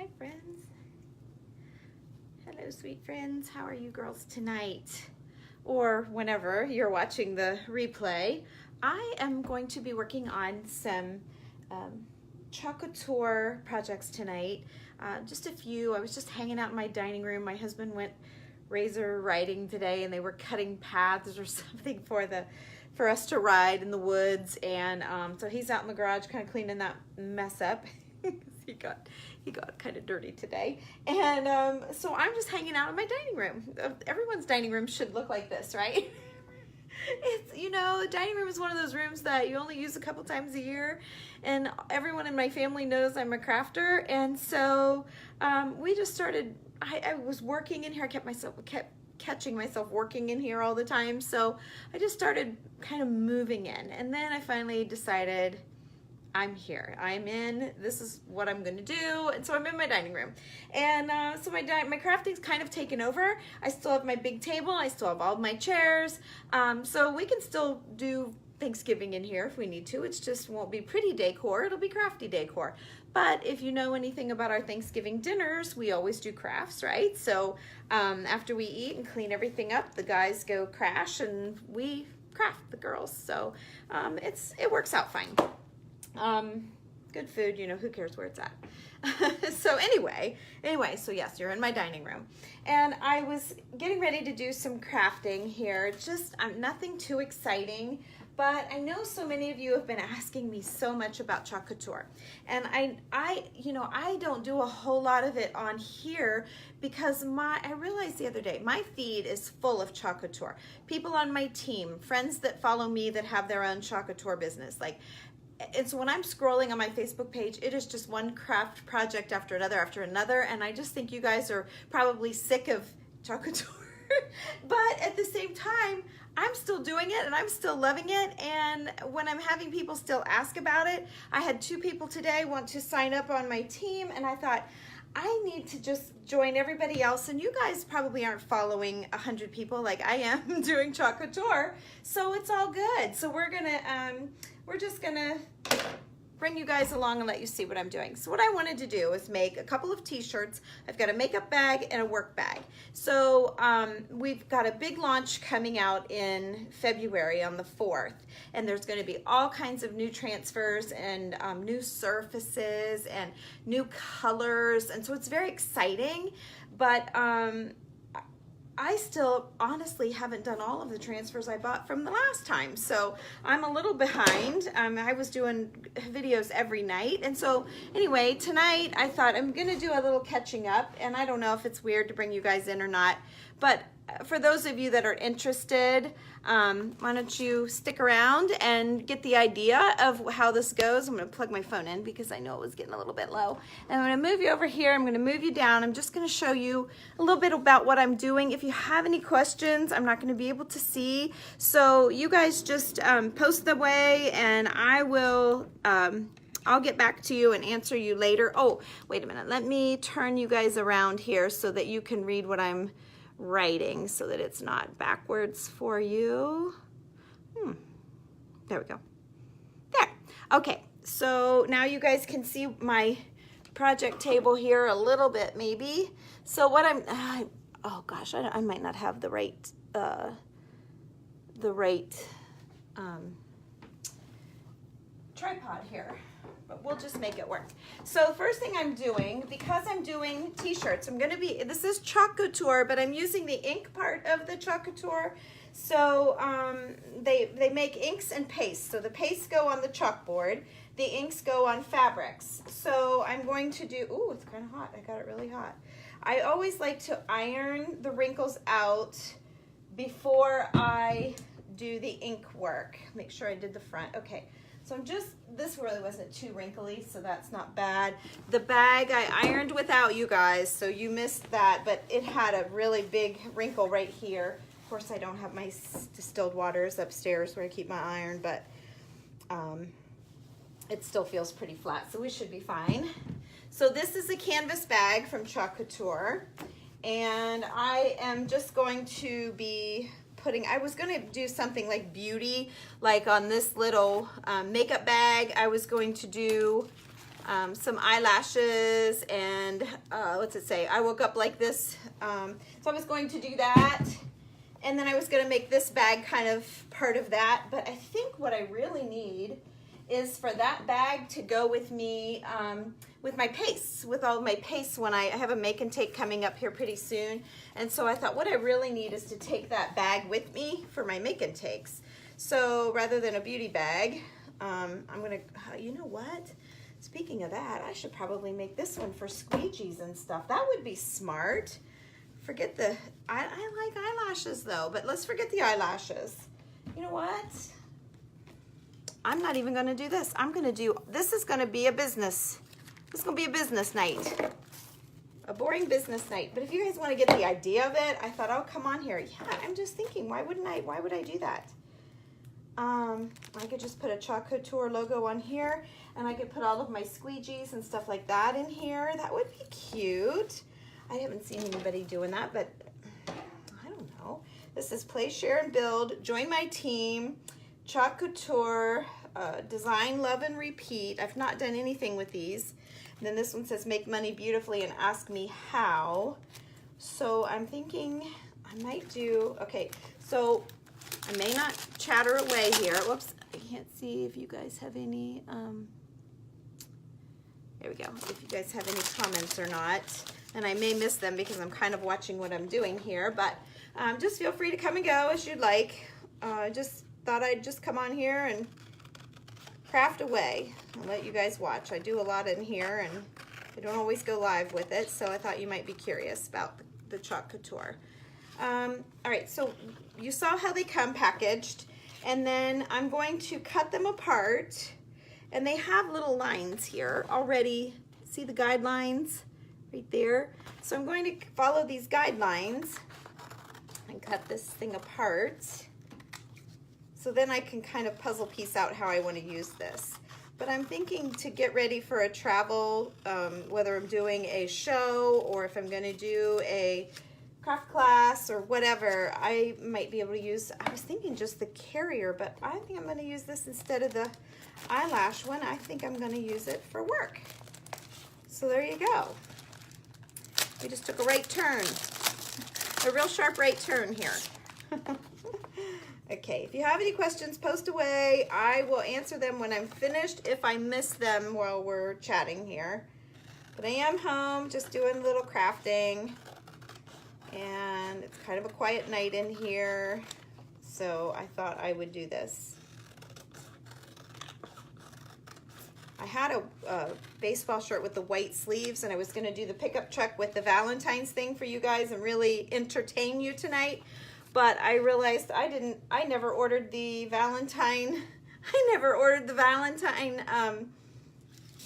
Hi friends. Hello sweet friends. How are you girls tonight? Or whenever you're watching the replay. I am going to be working on some Chalk Couture projects tonight. Just a few. I was just hanging out in my dining room. My husband went razor riding today and they were cutting paths or something for us to ride in the woods, and so he's out in the garage kind of cleaning that mess up. he got kind of dirty today, and so I'm just hanging out in my dining room. Everyone's dining room should look like this, right? It's, you know, the dining room is one of those rooms that you only use a couple times a year, and everyone in my family knows I'm a crafter, and so we just started. I was working in here. I kept catching myself working in here all the time, so I just started kind of moving in, and then I finally decided I'm here. I'm in. This is what I'm going to do, and so I'm in my dining room, and so my crafting's kind of taken over. I still have my big table. I still have all of my chairs, so we can still do Thanksgiving in here if we need to. It just won't be pretty decor. It'll be crafty decor. But if you know anything about our Thanksgiving dinners, we always do crafts, right? So after we eat and clean everything up, the guys go crash and we craft, the girls. So it works out fine. Good food, you know, who cares where it's at? So anyway, so yes, you're in my dining room. And I was getting ready to do some crafting here. Just nothing too exciting. But I know so many of you have been asking me so much about Chalk Couture, and I don't do a whole lot of it on here because I realized the other day my feed is full of Chalk Couture. People on my team, friends that follow me that have their own Chalk Couture business, and so when I'm scrolling on my Facebook page, it is just one craft project after another, and I just think you guys are probably sick of Chalk Couture. But at the same time, I'm still doing it and I'm still loving it, and when I'm having people still ask about it, I had 2 people today want to sign up on my team, and I thought I need to just join everybody else, and you guys probably aren't following 100 people like I am doing Chalk Couture, so it's all good. So we're just gonna bring you guys along and let you see what I'm doing. So what I wanted to do is make a couple of t-shirts. I've got a makeup bag and a work bag. So we've got a big launch coming out in February on the 4th, and there's going to be all kinds of new transfers and new surfaces and new colors, and so it's very exciting, but I still honestly haven't done all of the transfers I bought from the last time, so I'm a little behind. I was doing videos every night, and so anyway, tonight I thought I'm gonna do a little catching up, and I don't know if it's weird to bring you guys in or not, but for those of you that are interested, why don't you stick around and get the idea of how this goes. I'm going to plug my phone in because I know it was getting a little bit low. And I'm going to move you over here. I'm going to move you down. I'm just going to show you a little bit about what I'm doing. If you have any questions, I'm not going to be able to see. So you guys just post them away, and I will... I'll get back to you and answer you later. Oh, wait a minute. Let me turn you guys around here so that you can read what I'm writing, so that it's not backwards for you. There we go. There. Okay, so now you guys can see my project table here a little bit maybe. So what oh gosh, I might not have the right tripod here, but we'll just make it work. So first thing I'm doing, because I'm doing t-shirts, this is Chalk Couture, but I'm using the ink part of the Chalk Couture. So they make inks and paste. So the pastes go on the chalkboard, the inks go on fabrics. So I'm going to do, ooh, it's kind of hot. I got it really hot. I always like to iron the wrinkles out before I do the ink work. Make sure I did the front. Okay. So this really wasn't too wrinkly, so that's not bad. The bag I ironed without, you guys, so you missed that, but it had a really big wrinkle right here. Of course, I don't have my distilled waters upstairs where I keep my iron, but it still feels pretty flat, so we should be fine. So this is a canvas bag from Chalk Couture, and I am just going to be I was going to do something like beauty, like on this little makeup bag. I was going to do some eyelashes, and what's it say? I woke up like this. So I was going to do that. And then I was going to make this bag kind of part of that. But I think what I really need is for that bag to go with me with my pastes, with all of my pastes when I have a make and take coming up here pretty soon. And so I thought what I really need is to take that bag with me for my make and takes. So rather than a beauty bag, I'm going to, you know what? Speaking of that, I should probably make this one for squeegees and stuff. That would be smart. Forget the, I like eyelashes though, but let's forget the eyelashes. You know what? I'm not even gonna do this. I'm gonna do, this is gonna be a business. This is gonna be a business night. A boring business night. But if you guys wanna get the idea of it, I thought, oh, come on here. Yeah, I'm just thinking, why would I do that? I could just put a Chalk Couture logo on here, and I could put all of my squeegees and stuff like that in here. That would be cute. I haven't seen anybody doing that, but I don't know. This is Play, Share, and Build. Join my team. Chalk Couture, Design, Love, and Repeat. I've not done anything with these. And then this one says Make Money Beautifully and Ask Me How. So I'm thinking I might do, okay, so I may not chatter away here. Whoops, I can't see if you guys have any, there we go, if you guys have any comments or not. And I may miss them because I'm kind of watching what I'm doing here, but just feel free to come and go as you'd like. Just thought I'd just come on here and craft away and let you guys watch. I do a lot in here and I don't always go live with it, so I thought you might be curious about the Chalk Couture. All right, so you saw how they come packaged, and then I'm going to cut them apart, and they have little lines here already. See the guidelines right there? So I'm going to follow these guidelines and cut this thing apart. So then I can kind of puzzle piece out how I want to use this. But I'm thinking to get ready for a travel, whether I'm doing a show or if I'm going to do a craft class or whatever, I might be able to use, I was thinking just the carrier, but I think I'm going to use this instead of the eyelash one. I think I'm going to use it for work. So there you go. We just took a right turn, a real sharp right turn here. Okay, if you have any questions, post away. I will answer them when I'm finished if I miss them while we're chatting here. But I am home just doing a little crafting, and it's kind of a quiet night in here, so I thought I would do this. I had a baseball shirt with the white sleeves, and I was going to do the pickup truck with the Valentine's thing for you guys and really entertain you tonight. But I realized I never ordered the Valentine,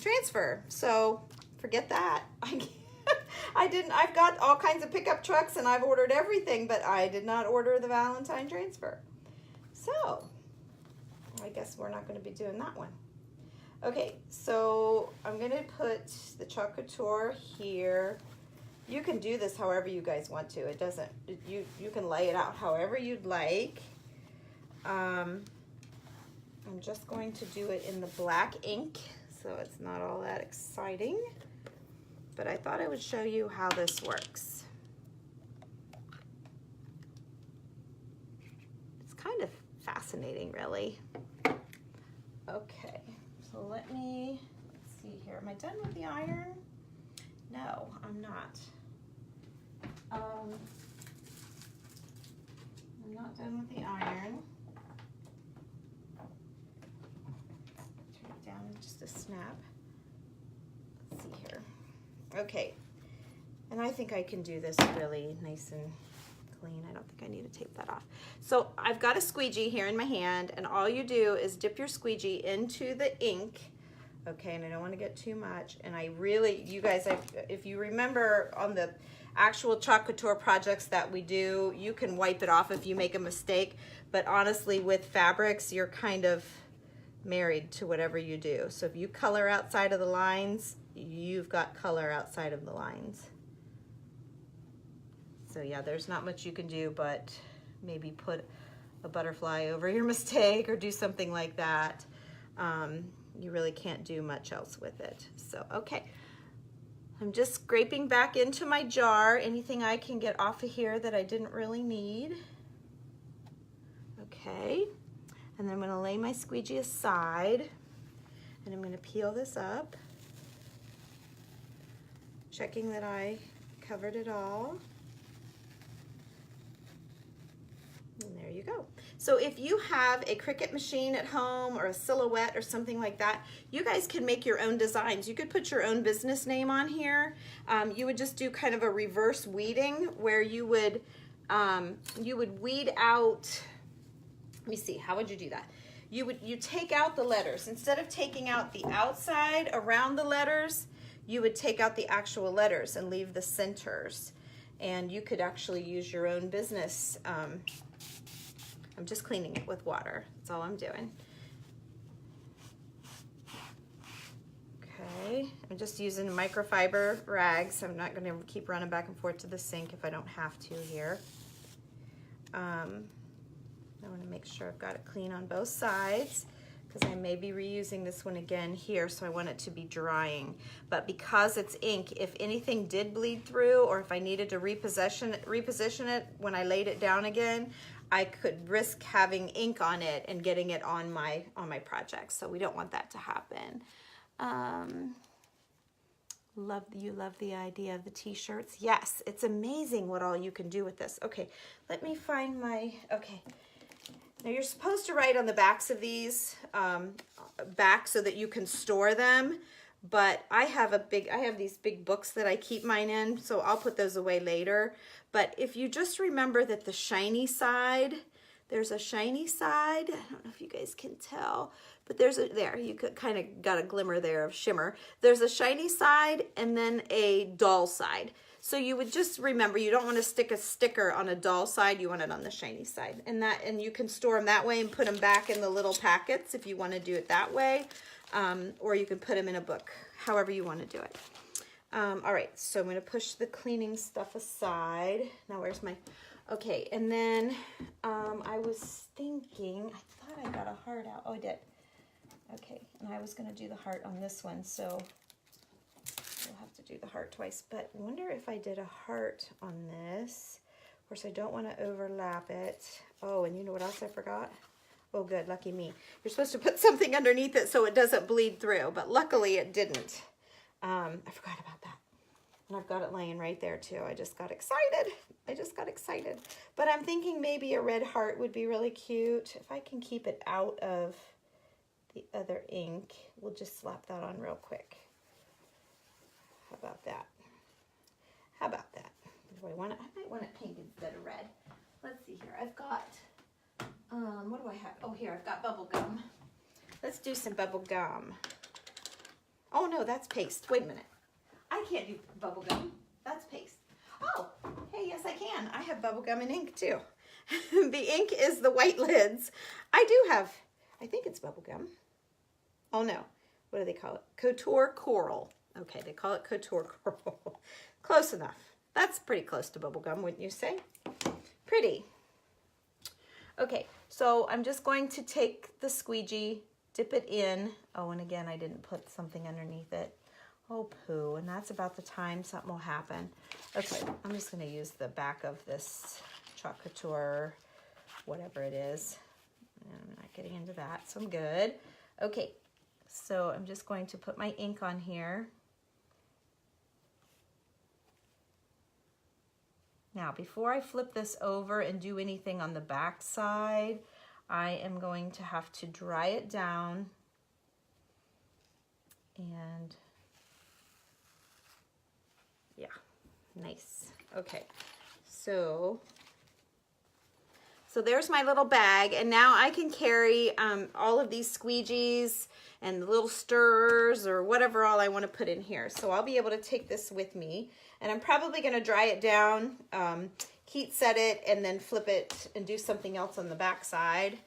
transfer. So forget that. I've got all kinds of pickup trucks and I've ordered everything, but I did not order the Valentine transfer. So I guess we're not going to be doing that one. Okay, so I'm going to put the Chalk Couture here. You can do this however you guys want to. It doesn't, you can lay it out however you'd like. I'm just going to do it in the black ink, so it's not all that exciting. But I thought I would show you how this works. It's kind of fascinating, really. Okay, so let's see here. Am I done with the iron? No, I'm not. I'm not done with the iron. Turn it down just a snap. Let's see here. Okay, and I think I can do this really nice and clean. I don't think I need to tape that off. So I've got a squeegee here in my hand, and all you do is dip your squeegee into the ink. Okay, and I don't want to get too much. And I really, you guys, if you remember on the actual Chalk Couture projects that we do, you can wipe it off if you make a mistake. But honestly, with fabrics, you're kind of married to whatever you do. So if you color outside of the lines, you've got color outside of the lines. So yeah, there's not much you can do but maybe put a butterfly over your mistake or do something like that. you really can't do much else with it. So, okay. I'm just scraping back into my jar anything I can get off of here that I didn't really need. Okay. And then I'm going to lay my squeegee aside, and I'm going to peel this up, checking that I covered it all. And there you go. So if you have a Cricut machine at home or a Silhouette or something like that, you guys can make your own designs. You could put your own business name on here. You would just do kind of a reverse weeding where you would weed out. Let me see, how would you do that? You take out the letters. Instead of taking out the outside around the letters, you would take out the actual letters and leave the centers. And you could actually use your own business. I'm just cleaning it with water. That's all I'm doing. Okay, I'm just using microfiber rags. I'm not going to keep running back and forth to the sink if I don't have to here. I want to make sure I've got it clean on both sides because I may be reusing this one again here, so I want it to be drying. But because it's ink, if anything did bleed through or if I needed to reposition it when I laid it down again, I could risk having ink on it and getting it on my project. So we don't want that to happen. You love the idea of the t-shirts. Yes, it's amazing what all you can do with this. Okay, let me find my, okay. Now you're supposed to write on the backs of these back so that you can store them, but I have these big books that I keep mine in, so I'll put those away later. But if you just remember that the shiny side, there's a shiny side. I don't know if you guys can tell, but there, you could kind of got a glimmer there of shimmer. There's a shiny side and then a dull side. So you would just remember, you don't want to stick a sticker on a dull side, you want it on the shiny side. And you can store them that way and put them back in the little packets if you want to do it that way. Or you can put them in a book, however you want to do it. All right, so I'm going to push the cleaning stuff aside. Now where's my, okay, and then I was thinking, I thought I got a heart out. Oh, I did. Okay, and I was going to do the heart on this one, so we'll have to do the heart twice. But I wonder if I did a heart on this. Of course, I don't want to overlap it. Oh, and you know what else I forgot? Oh, good, lucky me. You're supposed to put something underneath it so it doesn't bleed through, but luckily it didn't. I forgot about that. And I've got it laying right there too. I just got excited. But I'm thinking maybe a red heart would be really cute. If I can keep it out of the other ink, we'll just slap that on real quick. How about that? How about that? Do I want it? I might want it pink instead of red. Let's see here. I've got, what do I have? Oh, here, I've got bubble gum. Let's do some bubble gum. Oh no, that's paste. Wait a minute. I can't do bubble gum. That's paste. Oh, hey, yes I can. I have bubble gum and ink too. The ink is the white lids. I do have, I think it's bubble gum. Oh no, what do they call it? Couture Coral. Okay, they call it Couture Coral. Close enough. That's pretty close to bubble gum, wouldn't you say? Pretty. Okay, so I'm just going to take the squeegee, dip it in. Oh, and again, I didn't put something underneath it. Oh, poo, and that's about the time something will happen. Okay, I'm just gonna use the back of this Chalk Couture, whatever it is. I'm not getting into that, so I'm good. Okay, so I'm just going to put my ink on here. Now, before I flip this over and do anything on the back side, I am going to have to dry it down and yeah, nice. Okay, so there's my little bag, and now I can carry all of these squeegees and the little stirrers or whatever all I want to put in here. So I'll be able to take this with me, and I'm probably going to dry it down, heat set it, and then flip it and do something else on the back side.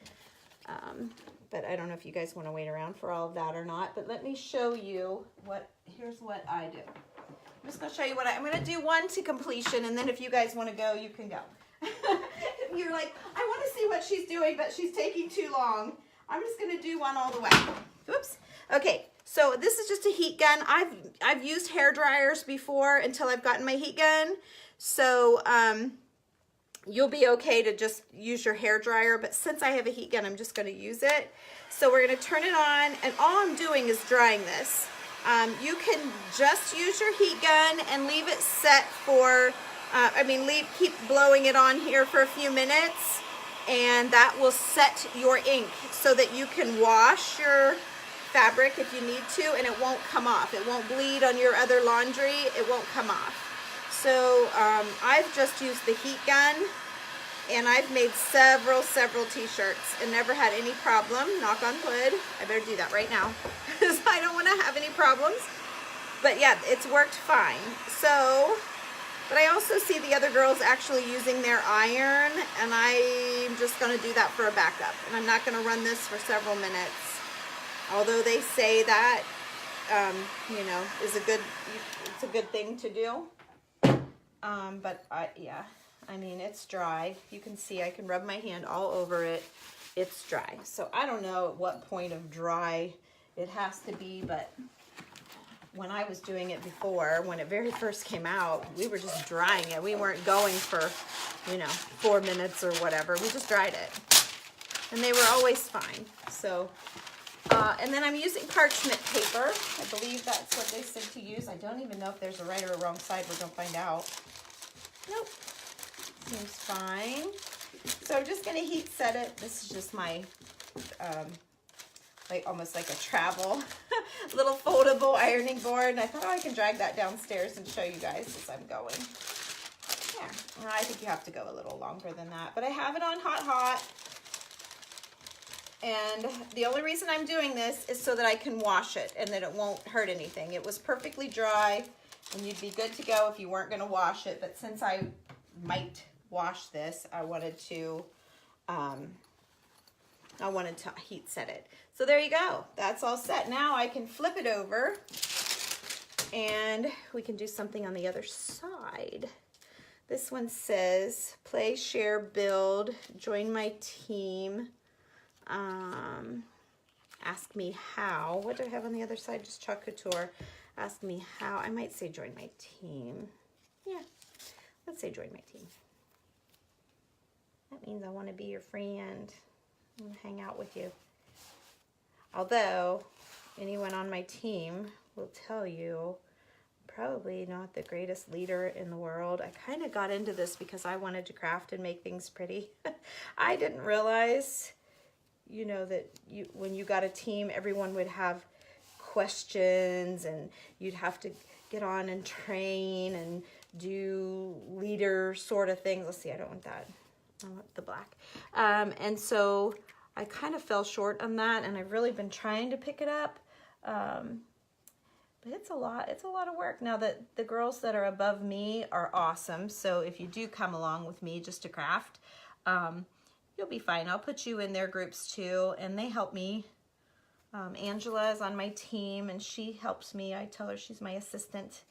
But I don't know if you guys want to wait around for all of that or not. But let me show you here's what I do. I'm just going to show you what I'm going to do one to completion, and then if you guys want to go, you can go. You're like, I want to see what she's doing, but she's taking too long. I'm just going to do one all the way. Oops. Okay, so this is just a heat gun. I've used hair dryers before until I've gotten my heat gun. So you'll be okay to just use your hair dryer, but since I have a heat gun, I'm just gonna use it. So we're gonna turn it on, and all I'm doing is drying this. You can just use your heat gun and leave it set for, keep blowing it on here for a few minutes, and that will set your ink so that you can wash your fabric if you need to, and it won't come off. It won't bleed on your other laundry. It won't come off. So I've just used the heat gun, and I've made several t-shirts and never had any problem, knock on wood. I better do that right now because I don't want to have any problems. But yeah, it's worked fine. So, but I also see the other girls actually using their iron, and I'm just going to do that for a backup. And I'm not going to run this for several minutes. Although they say that, you know, it's a good thing to do. But yeah, I mean, it's dry. You can see I can rub my hand all over it. It's dry. So I don't know at what point of dry it has to be, but when I was doing it before, when it very first came out, we were just drying it. We weren't going for, you know, 4 minutes or whatever. We just dried it. And they were always fine. So, and then I'm using parchment paper. I believe that's what they said to use. I don't even know if there's a right or a wrong side. We're going to find out. Nope. Seems fine. So I'm just going to heat set it. This is just my, almost like a travel little foldable ironing board. And I thought, oh, I can drag that downstairs and show you guys as I'm going. Yeah, I think you have to go a little longer than that. But I have it on hot. And the only reason I'm doing this is so that I can wash it and that it won't hurt anything. It was perfectly dry, and you'd be good to go if you weren't going to wash it. But since I might wash this, I wanted to heat set it. So there you go. That's all set. Now I can flip it over, and we can do something on the other side. This one says, play, share, build, join my team. Ask me how. What do I have on the other side? Just Chalk Couture. Ask me how. I might say join my team. Yeah, let's say join my team. That means I want to be your friend. I want to hang out with you. Although, anyone on my team will tell you, probably not the greatest leader in the world. I kind of got into this because I wanted to craft and make things pretty. I didn't realize, you know, that when you got a team, everyone would have questions, and you'd have to get on and train and do leader sort of things. Let's see, I don't want that. I want the black. And so I kind of fell short on that, and I've really been trying to pick it up. But it's a lot of work. Now, that the girls that are above me are awesome. So if you do come along with me just to craft, you'll be fine. I'll put you in their groups too, and they help me. Angela is on my team, and she helps me. I tell her she's my assistant.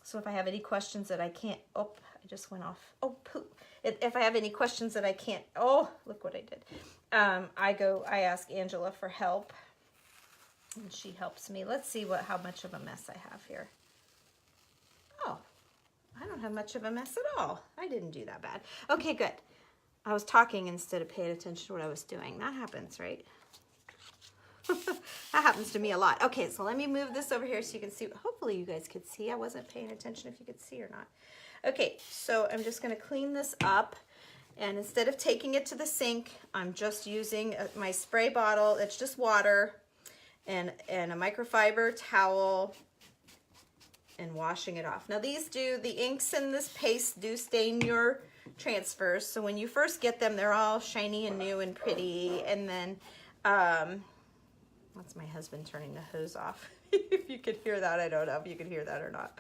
So if I have any questions that I can't, oh, I just went off. Oh, poop. If I have any questions that I can't, oh, look what I did. I ask Angela for help, and she helps me. Let's see how much of a mess I have here. Oh, I don't have much of a mess at all. I didn't do that bad. Okay, good. I was talking instead of paying attention to what I was doing. That happens, right? That happens to me a lot. Okay, so let me move this over here so you can see. Hopefully you guys could see. I wasn't paying attention if you could see or not. Okay, so I'm just going to clean this up. And instead of taking it to the sink, I'm just using my spray bottle. It's just water and a microfiber towel and washing it off. Now the inks in this paste do stain your transfers. So when you first get them, they're all shiny and new and pretty. And then, that's my husband turning the hose off. If you could hear that, I don't know if you could hear that or not.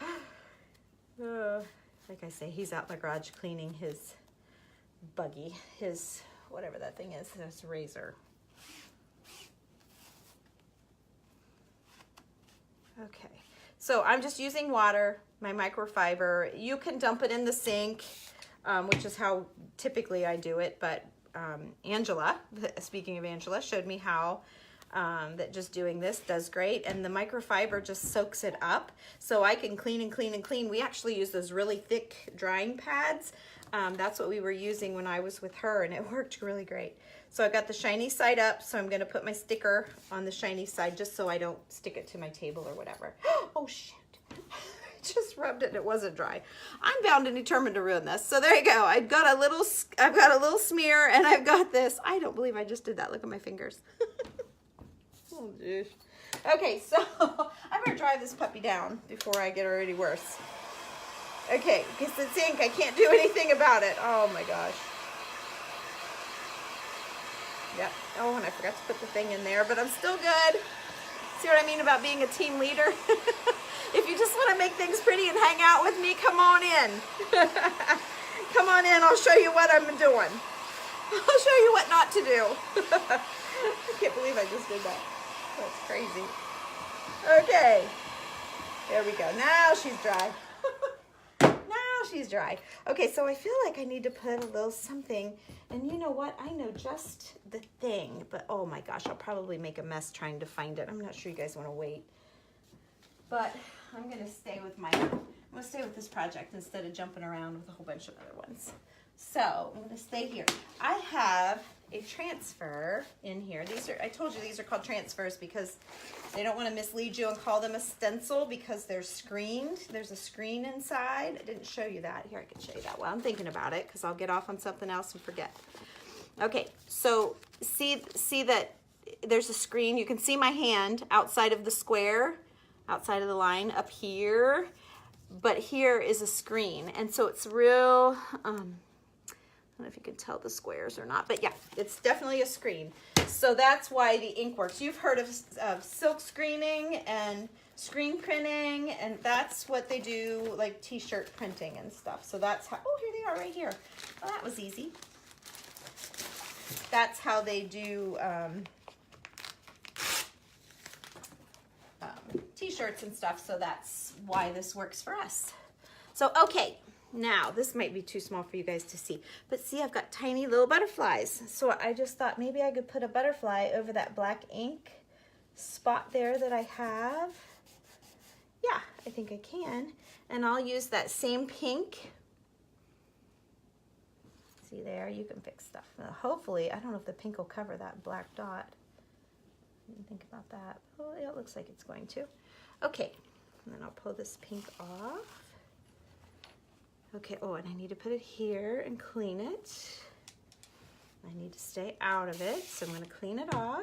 Like I say, he's out in the garage cleaning his buggy, his, whatever that thing is, his razor. Okay, so I'm just using water, my microfiber. You can dump it in the sink, which is how typically I do it, but Angela, speaking of Angela, showed me how. that just doing this does great, and the microfiber just soaks it up, so I can clean and clean and clean. We actually use those really thick drying pads. That's what we were using when I was with her, and it worked really great. So I've got the shiny side up, so I'm going to put my sticker on the shiny side just so I don't stick it to my table or whatever. Oh shoot, I just rubbed it and it wasn't dry. I'm bound and determined to ruin this. So there you go. I've got a little smear, and I've got this. I don't believe I just did that. Look at my fingers. Oh, geez. Okay, so I better dry this puppy down before I get her any worse. Okay, because it's ink. I can't do anything about it. Oh my gosh. Yep. Oh, and I forgot to put the thing in there, but I'm still good. See what I mean about being a team leader? If you just want to make things pretty and hang out with me, come on in. Come on in. I'll show you what I'm doing. I'll show you what not to do. I can't believe I just did that. That's crazy. Okay. There we go. Now she's dry. Now she's dry. Okay, so I feel like I need to put a little something. And you know what? I know just the thing. But oh my gosh, I'll probably make a mess trying to find it. I'm not sure you guys want to wait. But I'm going to stay with this project instead of jumping around with a whole bunch of other ones. So I'm going to stay here. I have a transfer in here. I told you these are called transfers because they don't want to mislead you and call them a stencil because they're screened. There's a screen inside. I didn't show you that. Here, I can show you that while I'm thinking about it because I'll get off on something else and forget. Okay, so see that there's a screen. You can see my hand outside of the square, outside of the line up here, but here is a screen. And so it's real, I don't know if you can tell the squares or not, but yeah, it's definitely a screen. So that's why the ink works. You've heard of silk screening and screen printing, and that's what they do, like t-shirt printing and stuff. So that's how, oh, here they are right here. Well, that was easy. That's how they do t-shirts and stuff. So that's why this works for us. So, okay. Now, this might be too small for you guys to see, but see, I've got tiny little butterflies. So I just thought maybe I could put a butterfly over that black ink spot there that I have. Yeah, I think I can. And I'll use that same pink. See there, you can fix stuff. Now, hopefully, I don't know if the pink will cover that black dot. I didn't think about that. Oh, yeah, it looks like it's going to. Okay, and then I'll pull this pink off. Okay, oh, and I need to put it here and clean it. I need to stay out of it, so I'm going to clean it off.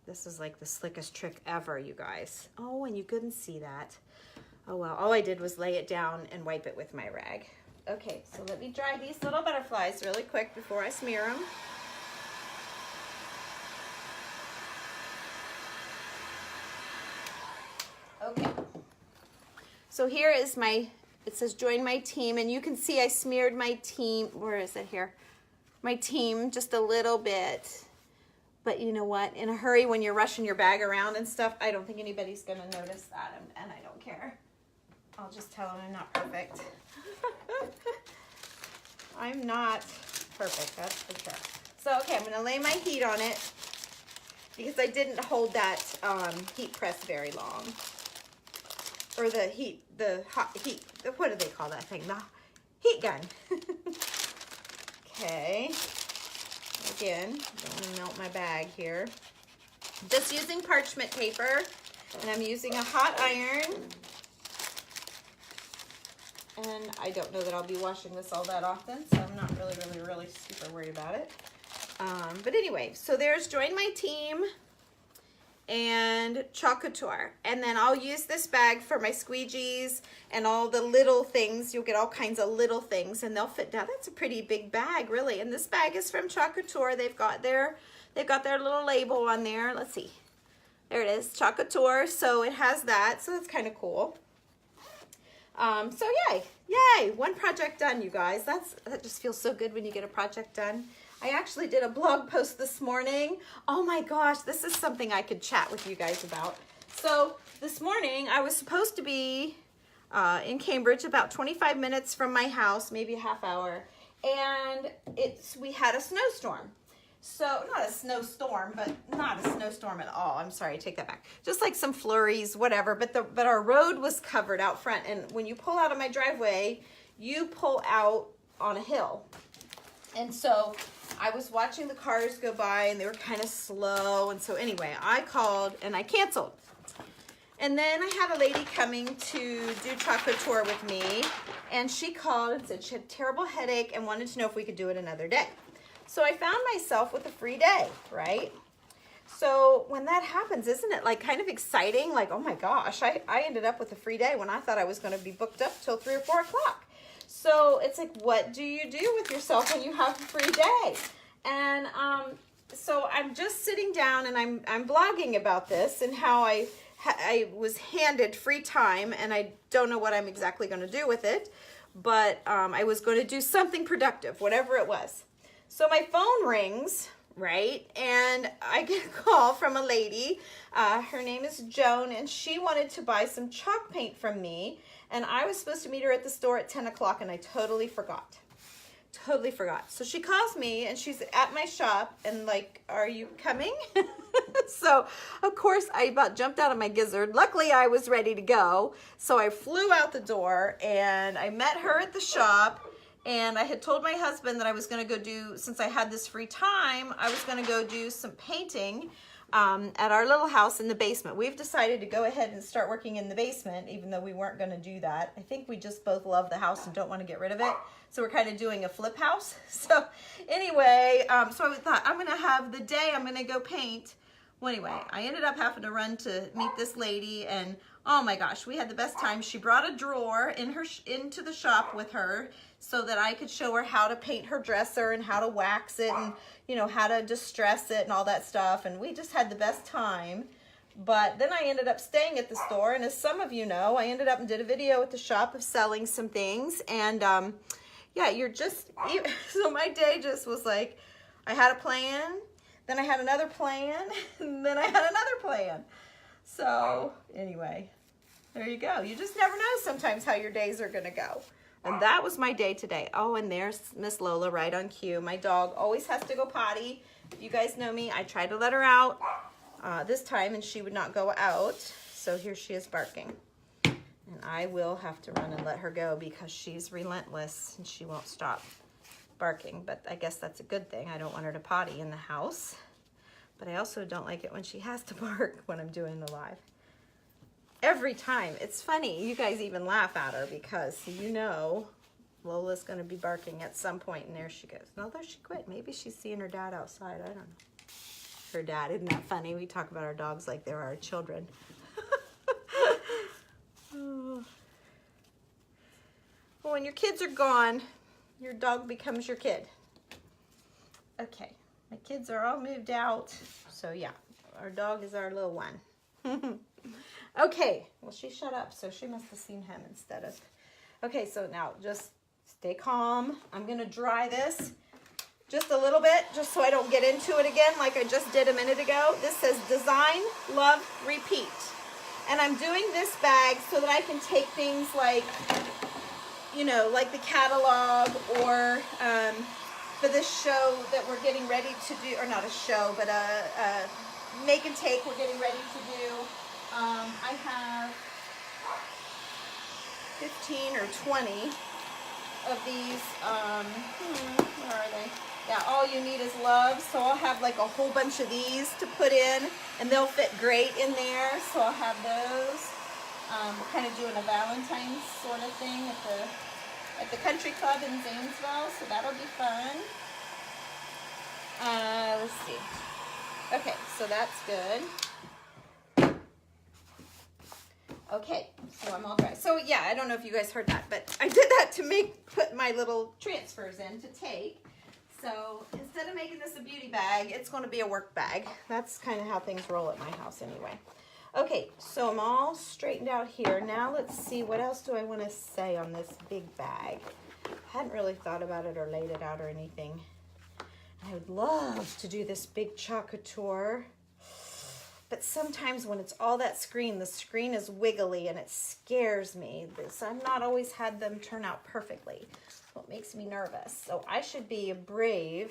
This is like the slickest trick ever, you guys. Oh, and you couldn't see that. Oh, well, all I did was lay it down and wipe it with my rag. Okay, so let me dry these little butterflies really quick before I smear them. Okay. So here is it says join my team, and you can see I smeared my team, where is it here? My team just a little bit. But you know what? In a hurry when you're rushing your bag around and stuff, I don't think anybody's going to notice that, and I don't care. I'll just tell them I'm not perfect. I'm not perfect, that's for sure. So, okay, I'm going to lay my heat on it because I didn't hold that heat press very long. Or the hot heat, what do they call that thing? The heat gun. Okay. Again, don't want to melt my bag here. Just using parchment paper, and I'm using a hot iron. And I don't know that I'll be washing this all that often, so I'm not really super worried about it. But anyway, so there's Join My Team and Chalk Couture. And then I'll use this bag for my squeegees and all the little things. You'll get all kinds of little things and they'll fit down. That's a pretty big bag, really. And this bag is from Chalk Couture. They've got their little label on there. Let's see. There it is, Chalk Couture. So it has that, so that's kind of cool. So yay, one project done, you guys. That just feels so good when you get a project done. I actually did a blog post this morning. Oh my gosh, this is something I could chat with you guys about. So this morning I was supposed to be in Cambridge, about 25 minutes from my house, maybe a half hour, and we had a snowstorm. So, not a snowstorm, but not a snowstorm at all. I'm sorry, I take that back. Just like some flurries, whatever. But our road was covered out front. And when you pull out of my driveway, you pull out on a hill. And so I was watching the cars go by, and they were kind of slow. And so anyway, I called and I canceled. And then I had a lady coming to do Chalk Couture with me. And she called and said she had a terrible headache and wanted to know if we could do it another day. So I found myself with a free day, right? So when that happens, isn't it like kind of exciting? Like, oh my gosh, I ended up with a free day when I thought I was going to be booked up till 3 or 4 o'clock. So it's like, what do you do with yourself when you have a free day? And so I'm just sitting down and I'm blogging about this and how I was handed free time, and I don't know what I'm exactly going to do with it, but I was going to do something productive, whatever it was. So my phone rings, right? And I get a call from a lady. Her name is Joan, and she wanted to buy some chalk paint from me. And I was supposed to meet her at the store at 10 o'clock, and I totally forgot. Totally forgot. So she calls me, and she's at my shop, and like, are you coming? So, of course, I about jumped out of my gizzard. Luckily, I was ready to go. So I flew out the door, and I met her at the shop. And I had told my husband that I was going to go do, since I had this free time, I was going to go do some painting at our little house in the basement. We've decided to go ahead and start working in the basement, even though we weren't going to do that. I think we just both love the house and don't want to get rid of it. So we're kind of doing a flip house. So anyway, so I thought, I'm going to have the day I'm going to go paint. Well, anyway, I ended up having to run to meet this lady, and oh my gosh, we had the best time. She brought a drawer into the shop with her so that I could show her how to paint her dresser and how to wax it and, you know, how to distress it and all that stuff. And we just had the best time. But then I ended up staying at the store, and as some of you know, I ended up and did a video at the shop of selling some things. And yeah, so my day just was like, I had a plan, then I had another plan, and then I had another plan. So anyway, there you go. You just never know sometimes how your days are going to go. And that was my day today. Oh, and there's Miss Lola right on cue. My dog always has to go potty. If you guys know me, I tried to let her out this time, and she would not go out. So here she is barking. And I will have to run and let her go because she's relentless and she won't stop barking. But I guess that's a good thing. I don't want her to potty in the house. But I also don't like it when she has to bark when I'm doing the live. Every time. It's funny. You guys even laugh at her because you know Lola's going to be barking at some point, and there she goes. No, there she quit. Maybe she's seeing her dad outside. I don't know. Her dad. Isn't that funny? We talk about our dogs like they're our children. Oh. Well, when your kids are gone, your dog becomes your kid. Okay. My kids are all moved out. So, yeah. Our dog is our little one. Okay, well, she shut up, so she must have seen him instead of... Okay, so now just stay calm. I'm going to dry this just a little bit, just so I don't get into it again like I just did a minute ago. This says Design, Love, Repeat. And I'm doing this bag so that I can take things like, you know, like the catalog or for this show that we're getting ready to do, or not a show, but a make and take we're getting ready to do. I have 15 or 20 of these, where are they? Yeah, All You Need Is Love. So I'll have like a whole bunch of these to put in, and they'll fit great in there. So I'll have those. We're kind of doing a Valentine's sort of thing at the country club in Zanesville, so that'll be fun. Let's see. Okay, so that's good. Okay, so I'm all dry. So yeah, I don't know if you guys heard that, but I did that to put my little transfers in to take. So instead of making this a beauty bag, it's going to be a work bag. That's kind of how things roll at my house anyway. Okay, so I'm all straightened out here. Now let's see, what else do I want to say on this big bag? I hadn't really thought about it or laid it out or anything. I would love to do this big Chalk Couture. But sometimes when it's all that screen, the screen is wiggly and it scares me. So I've not always had them turn out perfectly. So it makes me nervous. So I should be brave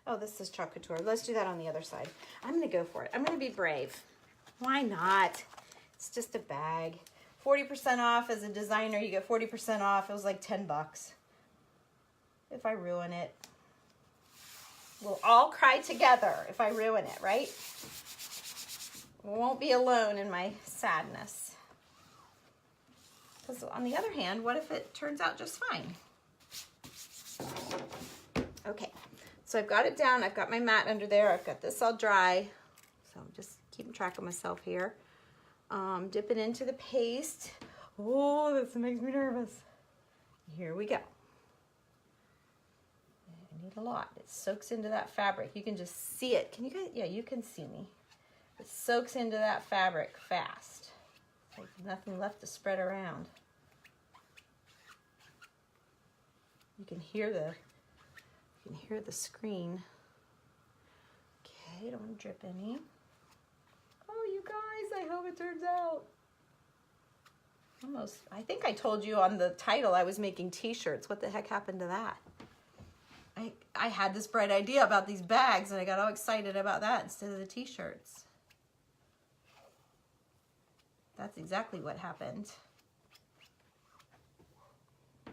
Oh, this is Chalk Couture. Let's do that on the other side. I'm gonna go for it. I'm gonna be brave. Why not? It's just a bag. 40% off. As a designer, you get 40% off. It was like 10 bucks. If I ruin it, we'll all cry together if I ruin it, right? We won't be alone in my sadness. Because on the other hand, what if it turns out just fine? Okay, so I've got it down. I've got my mat under there. I've got this all dry. So I'm just keeping track of myself here. Dip it into the paste. Oh, this makes me nervous. Here we go. I need a lot. It soaks into that fabric. You can just see it. Can you guys? Yeah, you can see me. It soaks into that fabric fast. Like nothing left to spread around. You can hear the screen. Okay, don't drip any. Oh, you guys, I hope it turns out. Almost, I think I told you on the title I was making t-shirts. What the heck happened to that? I had this bright idea about these bags and I got all excited about that instead of the t-shirts. That's exactly what happened. Oh,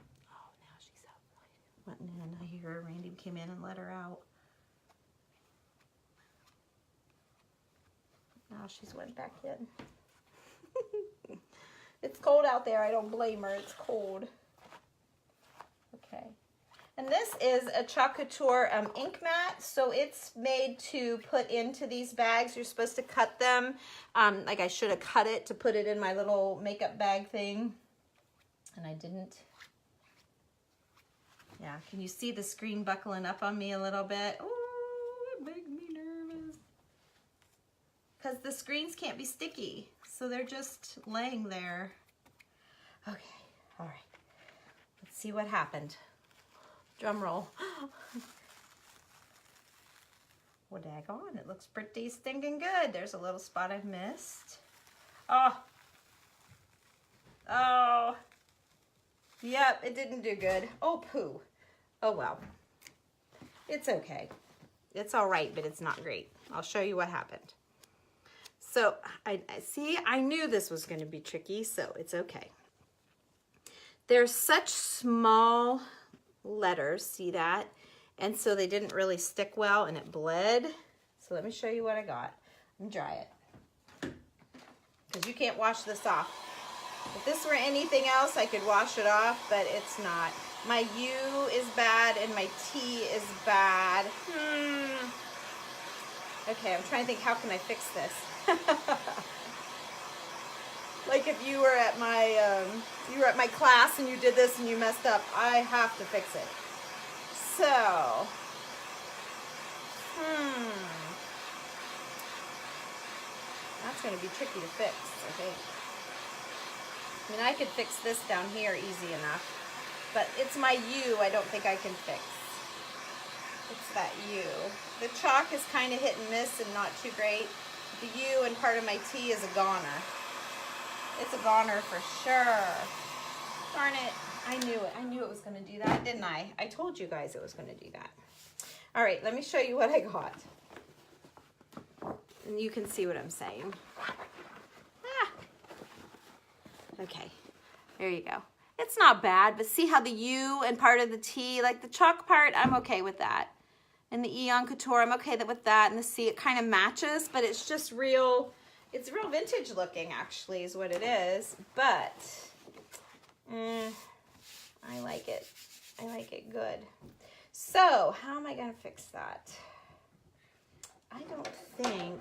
now she's out. Went in. I hear her. Randy came in and let her out. Now she's went back in. It's cold out there. I don't blame her. It's cold. Okay. And this is a Chalk Couture ink mat, so it's made to put into these bags. You're supposed to cut them. Like I should have cut it to put it in my little makeup bag thing, and I didn't. Yeah, can you see the screen buckling up on me a little bit? Oh, it makes me nervous. Because the screens can't be sticky, so they're just laying there. Okay, all right. Let's see what happened. Drum roll. Well, daggone, it looks pretty stinking good. There's a little spot I've missed. Oh. Oh. Yep, it didn't do good. Oh, poo. Oh, well. It's okay. It's all right, but it's not great. I'll show you what happened. So, I knew this was going to be tricky, so it's okay. There's such small letters, see that? And so they didn't really stick well and it bled. So let me show you what I got and dry it. Because you can't wash this off. If this were anything else, I could wash it off, but it's not. My U is bad and my T is bad. Okay, I'm trying to think, how can I fix this? Like if you were at my class and you did this and you messed up, I have to fix it. So, that's going to be tricky to fix, I think. I mean, I could fix this down here easy enough, but it's my U I don't think I can fix. It's that U. The chalk is kind of hit and miss and not too great. The U and part of my T is a goner. It's a goner for sure. Darn it. I knew it. I knew it was going to do that, didn't I? I told you guys it was going to do that. All right, let me show you what I got. And you can see what I'm saying. Okay, there you go. It's not bad, but see how the U and part of the T, like the chalk part, I'm okay with that. And the E on Couture, I'm okay with that. And the C, it kind of matches, but it's just real, it's real vintage looking actually is what it is. But, I like it. I like it good. So, how am I going to fix that? I don't think,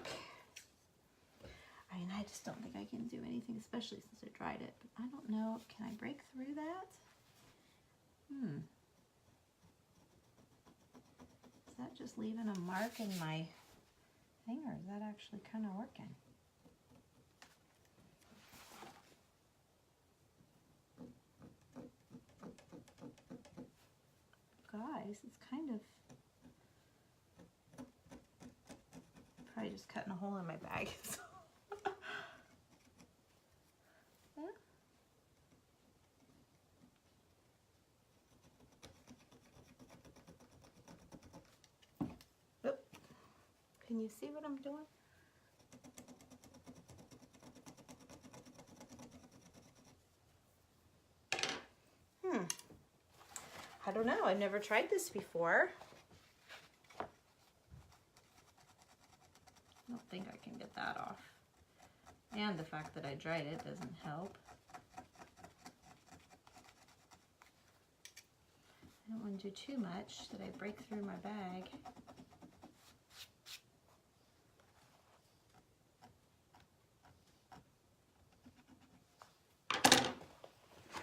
I just don't think I can do anything, especially since I dried it. But I don't know, can I break through that? Is that just leaving a mark in my thing, or is that actually kind of working? Guys, it's kind of probably just cutting a hole in my bag. you see what I'm doing? I don't know. I've never tried this before. I don't think I can get that off. And the fact that I dried it doesn't help. I don't want to do too much that I break through my bag.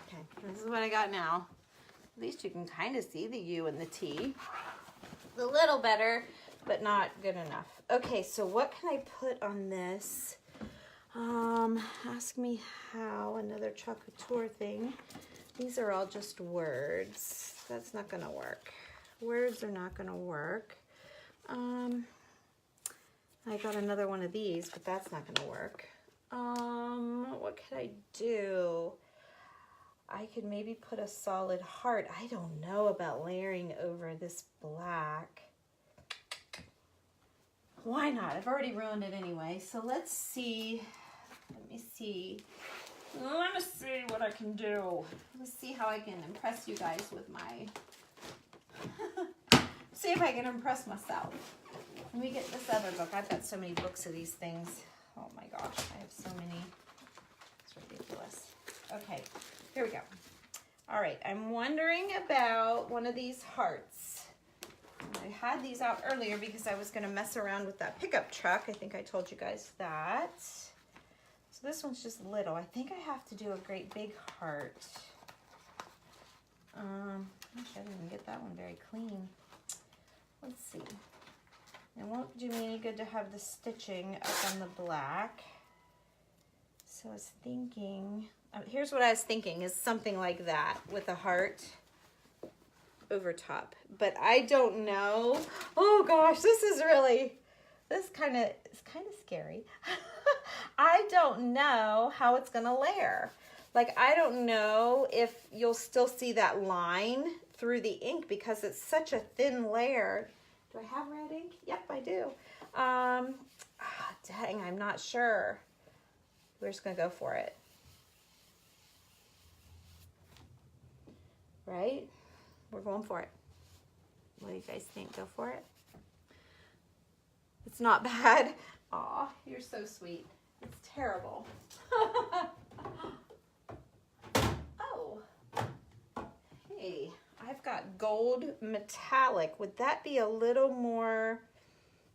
Okay, this is what I got now. At least you can kind of see the U and the T. A little better, but not good enough. Okay, so what can I put on this? Ask me how, another Chalk Couture thing. These are all just words. That's not gonna work. Words are not gonna work. I got another one of these, but that's not gonna work. What could I do? I could maybe put a solid heart. I don't know about layering over this black. Why not? I've already ruined it anyway. So let's see. Let me see. Let me see what I can do. Let's see how I can impress you guys with my... see if I can impress myself. Let me get this other book. I've got so many books of these things. Oh my gosh, I have so many. It's ridiculous. Okay. Here we go. All right, I'm wondering about one of these hearts. I had these out earlier because I was gonna mess around with that pickup truck. I think I told you guys that. So this one's just little. I think I have to do a great big heart. Gosh, I didn't even get that one very clean. Let's see. It won't do me any good to have the stitching up on the black. So I was thinking, here's what I was thinking, is something like that with a heart over top. But I don't know. Oh gosh, this is kind of scary. I don't know how it's gonna layer. Like, I don't know if you'll still see that line through the ink because it's such a thin layer. Do I have red ink? Yep, I do. Dang, I'm not sure. We're just gonna go for it. Right? We're going for it. What do you guys think? Go for it? It's not bad. Aw, you're so sweet. It's terrible. Oh. Hey, I've got gold metallic. Would that be a little more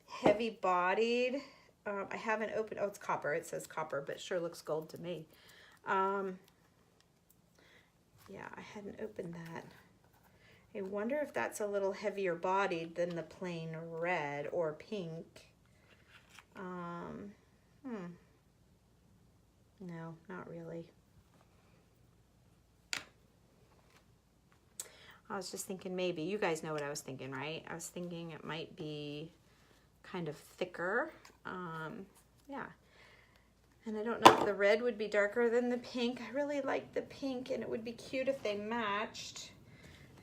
heavy bodied? I haven't opened, oh, it's copper. It says copper, but it sure looks gold to me. Yeah, I hadn't opened that. I wonder if that's a little heavier bodied than the plain red or pink. No, not really. I was just thinking maybe, you guys know what I was thinking, right? I was thinking it might be kind of thicker. Yeah. And I don't know if the red would be darker than the pink. I really like the pink, and it would be cute if they matched.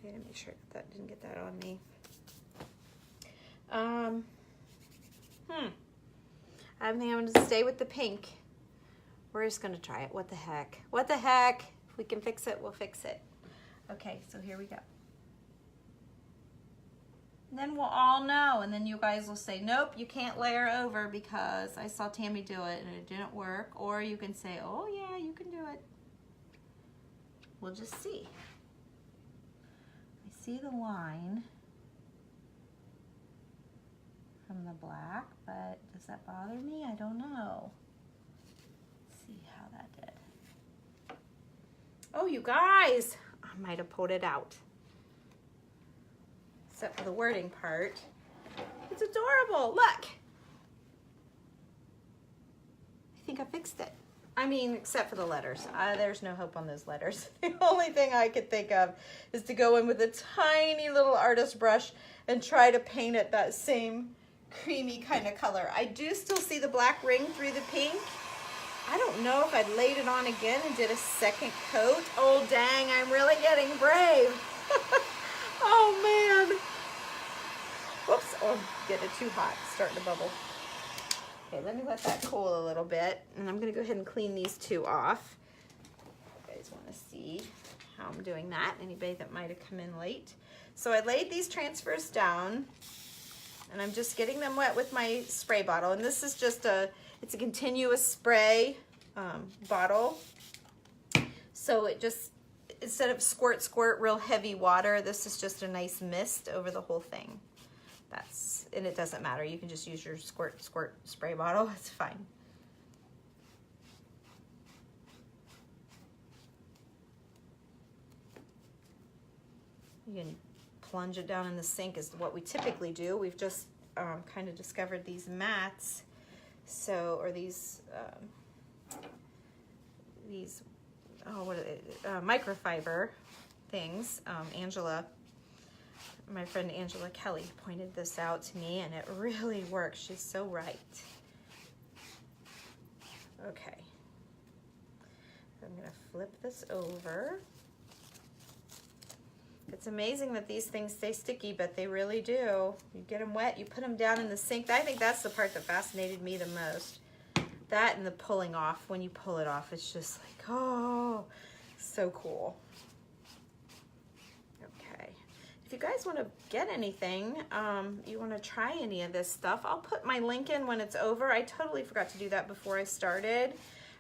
I gotta make sure that didn't get that on me. I think I'm gonna stay with the pink. We're just gonna try it. What the heck? What the heck? If we can fix it, we'll fix it. Okay, so here we go. And then we'll all know, and then you guys will say, nope, you can't layer over because I saw Tammy do it and it didn't work. Or you can say, oh yeah, you can do it. We'll just see. I see the line from the black, but does that bother me? I don't know. Let's see how that did. Oh, you guys, I might have pulled it out. Except for the wording part. It's adorable, look. I think I fixed it. I mean, except for the letters. There's no hope on those letters. The only thing I could think of is to go in with a tiny little artist brush and try to paint it that same creamy kind of color. I do still see the black ring through the pink. I don't know if I'd laid it on again and did a second coat. Oh dang, I'm really getting brave. Oh man. Whoops, oh, get it too hot, starting to bubble. Okay, let me let that cool a little bit, and I'm gonna go ahead and clean these two off. You guys wanna see how I'm doing that? Anybody that might have come in late. So I laid these transfers down, and I'm just getting them wet with my spray bottle. And this is just it's a continuous spray bottle. So it just, instead of squirt, squirt, real heavy water, this is just a nice mist over the whole thing. And it doesn't matter. You can just use your squirt, squirt spray bottle. It's fine. You can plunge it down in the sink is what we typically do. We've just kind of discovered these mats, or these oh, what are they? Microfiber things. My friend Angela Kelly pointed this out to me, and it really works. She's so right. Okay. I'm gonna flip this over. It's amazing that these things stay sticky, but they really do. You get them wet, you put them down in the sink. I think that's the part that fascinated me the most. That and the pulling off. When you pull it off, it's just like, oh, so cool. Okay. If you guys want to get anything, you want to try any of this stuff, I'll put my link in when it's over. I totally forgot to do that before I started.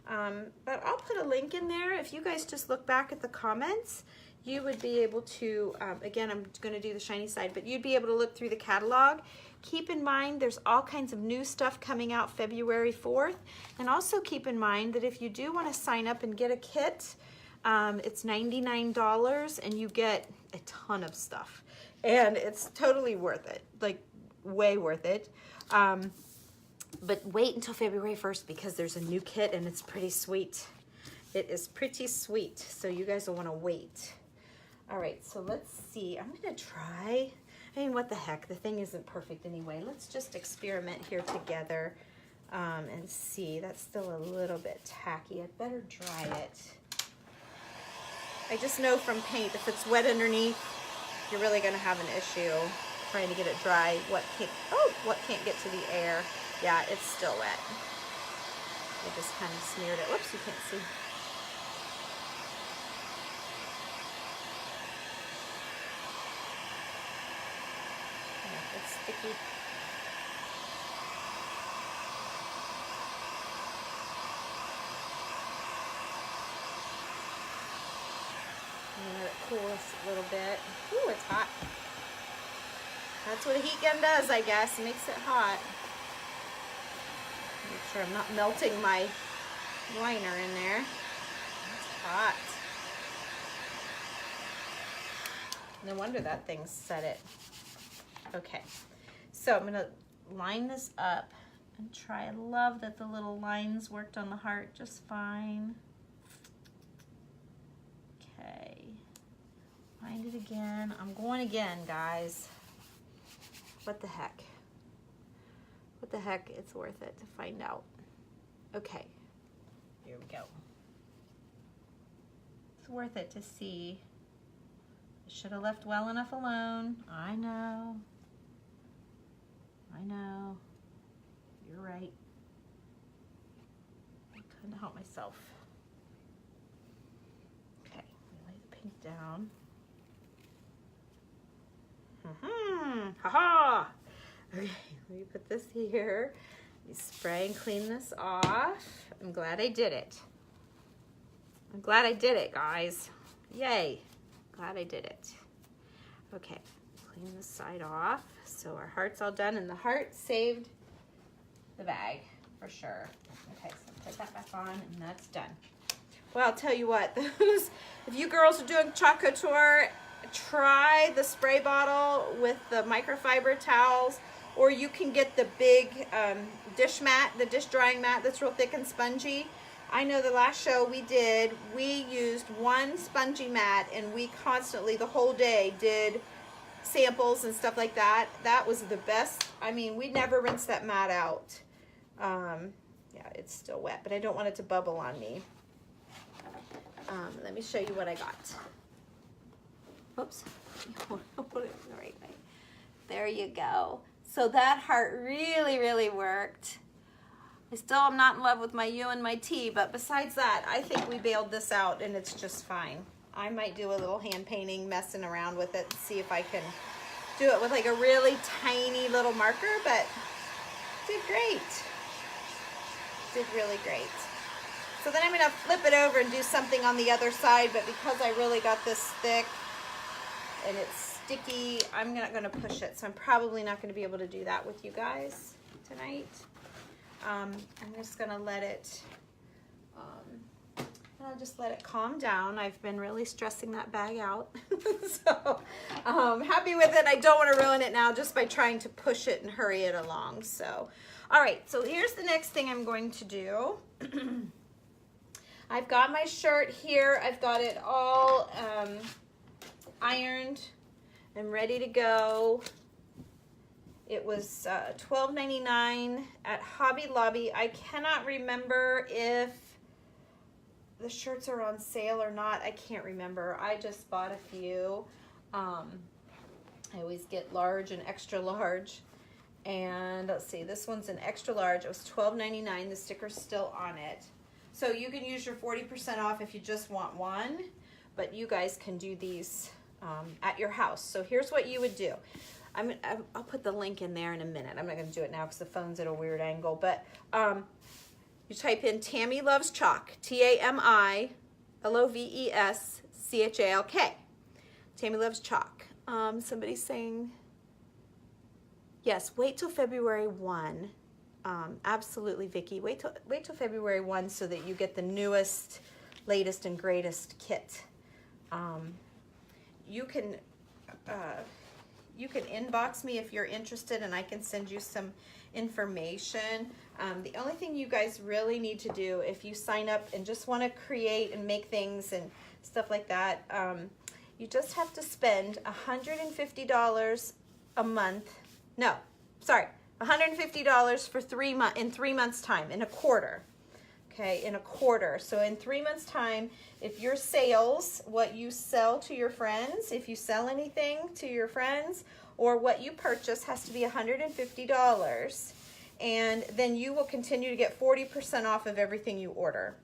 But I'll put a link in there. If you guys just look back at the comments, you would be able to, again, I'm going to do the shiny side, but you'd be able to look through the catalog. Keep in mind there's all kinds of new stuff coming out February 4th. And also keep in mind that if you do want to sign up and get a kit, it's $99 and you get a ton of stuff. And it's totally worth it, like way worth it. But wait until February 1st because there's a new kit and it's pretty sweet. It is pretty sweet, so you guys will want to wait. All right, so let's see. I'm going to try. I mean, what the heck? The thing isn't perfect anyway. Let's just experiment here together and see. That's still a little bit tacky. I'd better dry it. I just know from paint, if it's wet underneath, you're really going to have an issue trying to get it dry. What can't get to the air? Yeah, it's still wet. I just kind of smeared it. Whoops, you can't see. It's sticky. Let it cool us a little bit. Ooh, it's hot. That's what a heat gun does, I guess. It makes it hot. Make sure I'm not melting my liner in there. It's hot. No wonder that thing set it. Okay, so I'm gonna line this up and try. I love that the little lines worked on the heart just fine. Okay, find it again. I'm going again, guys. What the heck? What the heck? It's worth it to find out. Okay, here we go. It's worth it to see. I should have left well enough alone. I know. I know. You're right. I couldn't help myself. Okay, lay the pink down. Ha-ha! Okay, let me put this here. Let me spray and clean this off. I'm glad I did it. I'm glad I did it, guys. Yay. Glad I did it. Okay, clean this side off. So our heart's all done, and the heart saved the bag for sure. Okay, so put that back on, and that's done. Well, I'll tell you what, if you girls are doing Chalk Couture, try the spray bottle with the microfiber towels, or you can get the big dish mat, the dish drying mat that's real thick and spongy. I know the last show we did, we used one spongy mat, and we constantly, the whole day, did samples and stuff like that. That was the best. I mean, we never rinsed that mat out. Yeah, it's still wet, but I don't want it to bubble on me. Let me show you what I got. Oops. Put it the right way. There you go. So that heart really, really worked. I still am not in love with my U and my T, but besides that, I think we bailed this out and it's just fine. I might do a little hand painting, messing around with it, and see if I can do it with like a really tiny little marker, but did great. Did really great. So then I'm gonna flip it over and do something on the other side, but because I really got this thick and it's sticky, I'm not gonna push it. So I'm probably not gonna be able to do that with you guys tonight. I'm just gonna let it, I'll just let it calm down. I've been really stressing that bag out. So happy with it. I don't want to ruin it now just by trying to push it and hurry it along. So, all right, so here's the next thing I'm going to do. I've got my shirt here. I've got it all ironed and ready to go. It was $12.99 at Hobby Lobby. I cannot remember if the shirts are on sale or not. I can't remember. I just bought a few. I always get large and extra large. And let's see, this one's an extra large. It was $12.99. The sticker's still on it. So you can use your 40% off if you just want one, but you guys can do these at your house. So here's what you would do. I'll put the link in there in a minute. I'm not going to do it now because the phone's at a weird angle, but you type in Tammy Loves Chalk, TAMILOVESCHALK. Tammy Loves Chalk. Somebody's saying, yes, wait till February 1. Absolutely, Vicki. Wait till February 1 so that you get the newest, latest, and greatest kit. You can inbox me if you're interested, and I can send you some information. The only thing you guys really need to do if you sign up and just want to create and make things and stuff like that, you just have to spend $150 a month. No, sorry, $150 for 3 months in 3 months' time, in a quarter. Okay, in a quarter. So in 3 months' time, if your sales, what you sell to your friends, if you sell anything to your friends, or what you purchase has to be $150, and then you will continue to get 40% off of everything you order.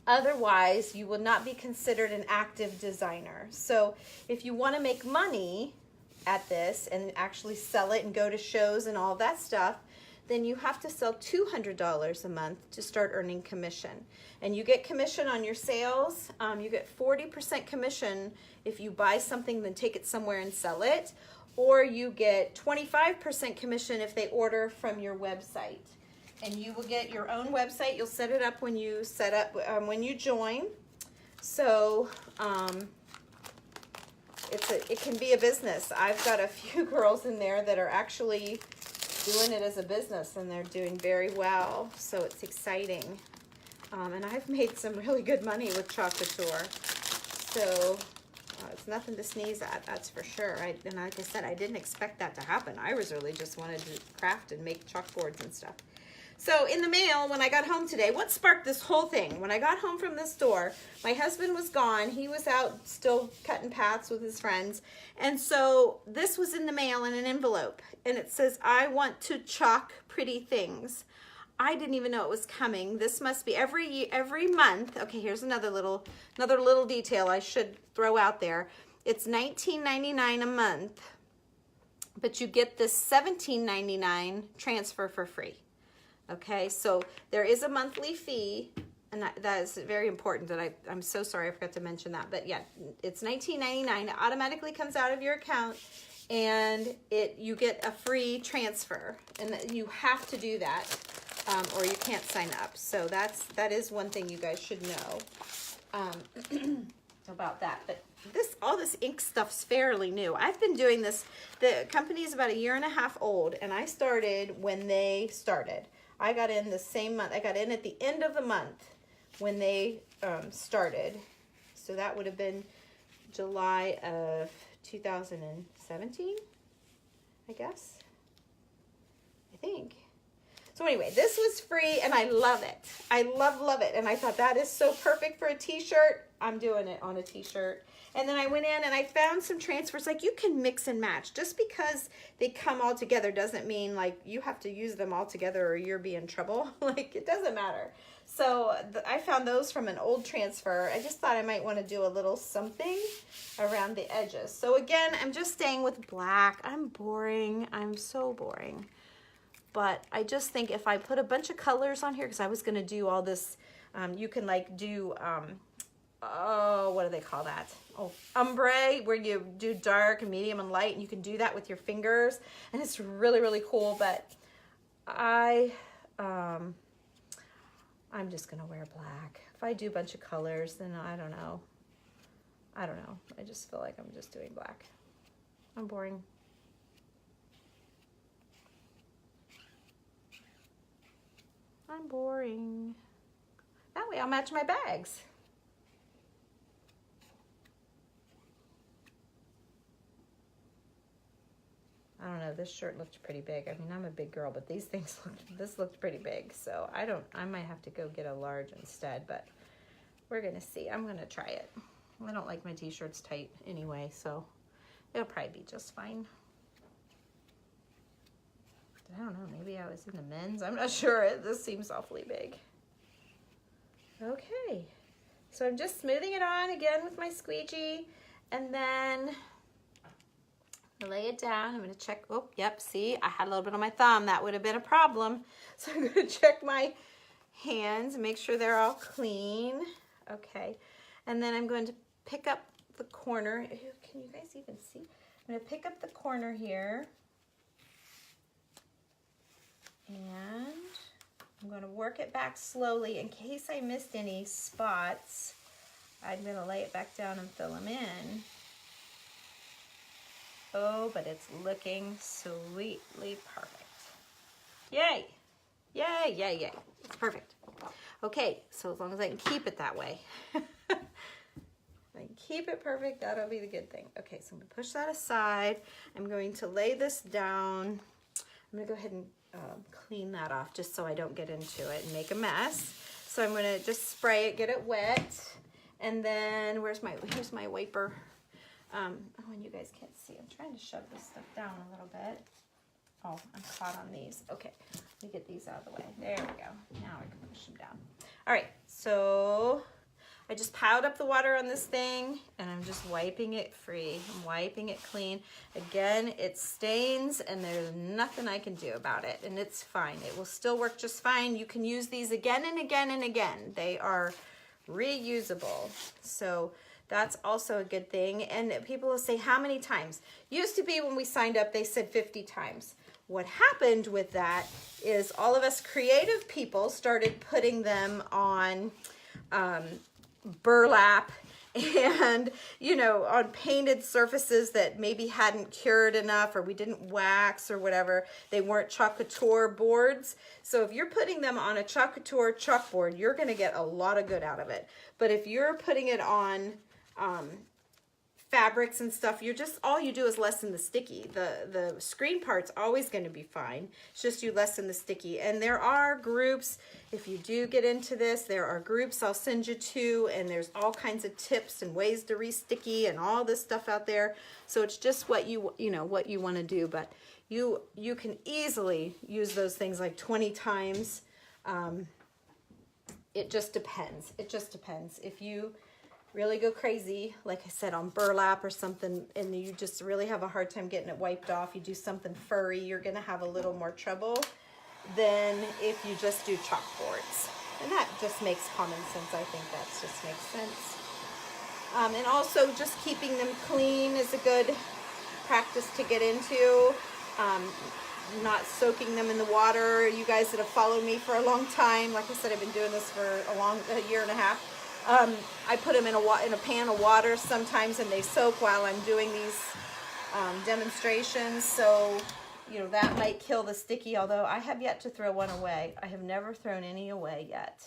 Otherwise, you will not be considered an active designer. So if you want to make money at this and actually sell it and go to shows and all that stuff, then you have to sell $200 a month to start earning commission. And you get commission on your sales. You get 40% commission if you buy something, then take it somewhere and sell it. Or you get 25% commission if they order from your website. And you will get your own website. You'll set it up when you when you join. So it can be a business. I've got a few girls in there that are actually doing it as a business, and they're doing very well, so it's exciting. And I've made some really good money with Chalk Couture, so it's nothing to sneeze at, that's for sure. And like I said, I didn't expect that to happen. I was really just wanted to craft and make chalkboards and stuff. So in the mail, when I got home today, what sparked this whole thing? When I got home from the store, my husband was gone. He was out still cutting paths with his friends. And so this was in the mail in an envelope. And it says, I want to chalk pretty things. I didn't even know it was coming. This must be every month. Okay, here's another little detail I should throw out there. It's $19.99 a month, but you get this $17.99 transfer for free. Okay, so there is a monthly fee, and that is very important. That I'm so sorry I forgot to mention that. But yeah, it's $19.99. It automatically comes out of your account, and you get a free transfer, and you have to do that, or you can't sign up. So that is one thing you guys should know about that. But all this ink stuff's fairly new. I've been doing this. The company is about 1.5 years old, and I started when they started. I got in the same month. I got in at the end of the month when they started. So that would have been July of 2017, I guess. I think. So anyway, this was free and I love it. I love it. And I thought that is so perfect for a t-shirt. I'm doing it on a t-shirt. And then I went in and I found some transfers. Like, you can mix and match. Just because they come all together doesn't mean like you have to use them all together or you'll be in trouble. Like, it doesn't matter. So I found those from an old transfer. I just thought I might want to do a little something around the edges. So again, I'm just staying with black. I'm boring. I'm so boring. But I just think if I put a bunch of colors on here, because I was going to do all this, you can like do, oh, what do they call that? Oh, ombre, where you do dark and medium and light, and you can do that with your fingers, and it's really, really cool. But I'm just gonna wear black. If I do a bunch of colors, then I don't know. I just feel like I'm just doing black. I'm boring. I'm boring. That way I'll match my bags. I don't know, this shirt looked pretty big. I mean, I'm a big girl, but these things this looked pretty big. So I might have to go get a large instead, but we're gonna see. I'm gonna try it. I don't like my t-shirts tight anyway, so it'll probably be just fine. I don't know, maybe I was in the men's. I'm not sure. This seems awfully big. Okay, so I'm just smoothing it on again with my squeegee, and then lay it down. I'm going to check. Oh, yep. See, I had a little bit on my thumb. That would have been a problem. So I'm going to check my hands and make sure they're all clean. Okay. And then I'm going to pick up the corner. Can you guys even see? I'm going to pick up the corner here. And I'm going to work it back slowly in case I missed any spots. I'm going to lay it back down and fill them in. Oh, but it's looking sweetly perfect. Yay! Yay, yay, yay. It's perfect. Okay, so as long as I can keep it that way. I can keep it perfect, that'll be the good thing. Okay, so I'm going to push that aside. I'm going to lay this down. I'm going to go ahead and clean that off just so I don't get into it and make a mess. So I'm going to just spray it, get it wet. And then, here's my wiper. Oh, and you guys can't see. I'm trying to shove this stuff down a little bit. Oh, I'm caught on these. Okay, let me get these out of the way. There we go. Now I can push them down. All right, so I just piled up the water on this thing, and I'm just wiping it free. I'm wiping it clean. Again, it stains, and there's nothing I can do about it, and it's fine. It will still work just fine. You can use these again and again and again. They are reusable. So that's also a good thing. And people will say, how many times? Used to be when we signed up, they said 50 times. What happened with that is all of us creative people started putting them on burlap and, you know, on painted surfaces that maybe hadn't cured enough, or we didn't wax or whatever. They weren't Chalk Couture boards. So if you're putting them on a Chalk Couture chalkboard, you're going to get a lot of good out of it. But if you're putting it on fabrics and stuff, all you do is lessen the sticky. The screen part's always going to be fine. It's just you lessen the sticky. And there are groups, if you do get into this, there are groups I'll send you to, and there's all kinds of tips and ways to re-sticky and all this stuff out there. So it's just what you want to do. But you can easily use those things like 20 times. It just depends. It just depends. If you really go crazy, like I said, on burlap or something, and you just really have a hard time getting it wiped off, you do something furry, you're going to have a little more trouble than if you just do chalkboards. And that just makes common sense. I think that just makes sense. And also just keeping them clean is a good practice to get into. Not soaking them in the water. You guys that have followed me for a long time, like I said, I've been doing this for a year and a half. I put them in a pan of water sometimes, and they soak while I'm doing these demonstrations. So, you know, that might kill the sticky, although I have yet to throw one away. I have never thrown any away yet.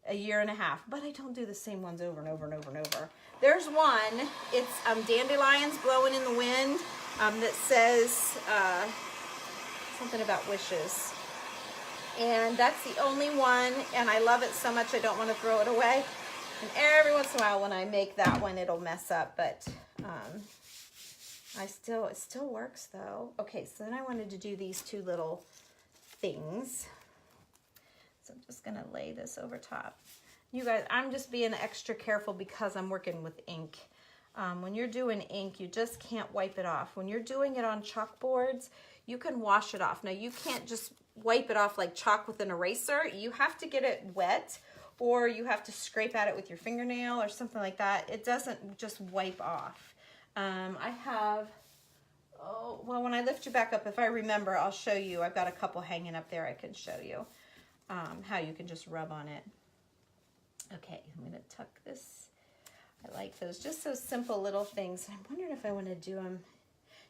A year and a half, but I don't do the same ones over and over and over and over. There's one, it's dandelions blowing in the wind, that says something about wishes. And that's the only one, and I love it so much I don't want to throw it away. And every once in a while when I make that one, it'll mess up, but it still works though. Okay, so then I wanted to do these two little things. So I'm just gonna lay this over top. You guys, I'm just being extra careful because I'm working with ink. When you're doing ink, you just can't wipe it off. When you're doing it on chalkboards, you can wash it off. Now, you can't just wipe it off like chalk with an eraser. You have to get it wet, or you have to scrape at it with your fingernail or something like that. It doesn't just wipe off. I have, oh, well, when I lift you back up, if I remember, I'll show you. I've got a couple hanging up there I can show you how you can just rub on it. Okay, I'm gonna tuck this. I like those, just those simple little things. I'm wondering if I want to do them.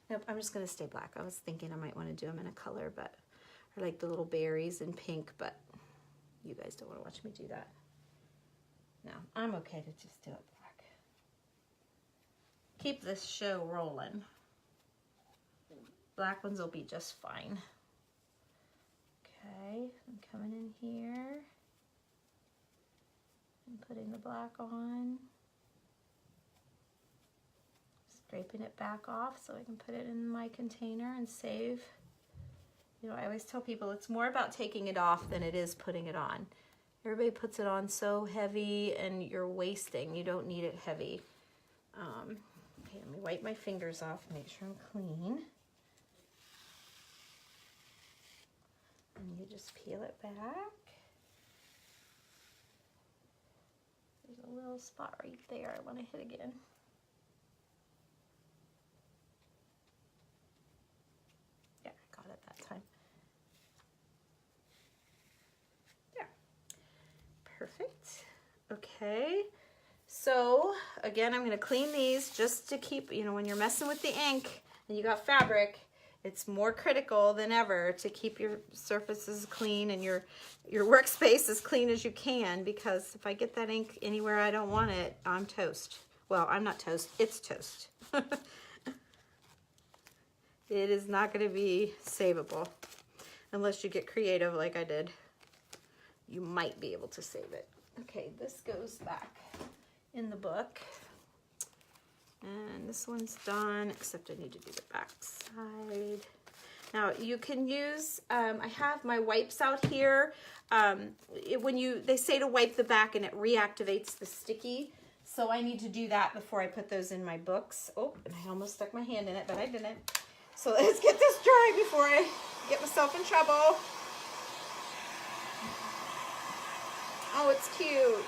Nope, I'm just going to stay black. I was thinking I might want to do them in a color, but, or like the little berries in pink, but you guys don't want to watch me do that. No, I'm okay to just do it black. Keep this show rolling. Black ones will be just fine. Okay, I'm coming in here and putting the black on. Scraping it back off so I can put it in my container and save. You know, I always tell people it's more about taking it off than it is putting it on. Everybody puts it on so heavy and you're wasting. You don't need it heavy. Okay, let me wipe my fingers off and make sure I'm clean. And you just peel it back. There's a little spot right there I want to hit again. Time. Yeah, perfect. Okay, so again, I'm going to clean these just to keep, you know, when you're messing with the ink and you got fabric, it's more critical than ever to keep your surfaces clean and your workspace as clean as you can, because if I get that ink anywhere I don't want it, I'm toast. Well, I'm not toast, it's toast. It is not going to be savable unless you get creative like I did. You might be able to save it. Okay, this goes back in the book. And this one's done, except I need to do the back side. Now you can use, I have my wipes out here. They say to wipe the back and it reactivates the sticky. So I need to do that before I put those in my books. Oh, and I almost stuck my hand in it, but I didn't. So let's get this dry before I get myself in trouble. Oh, it's cute.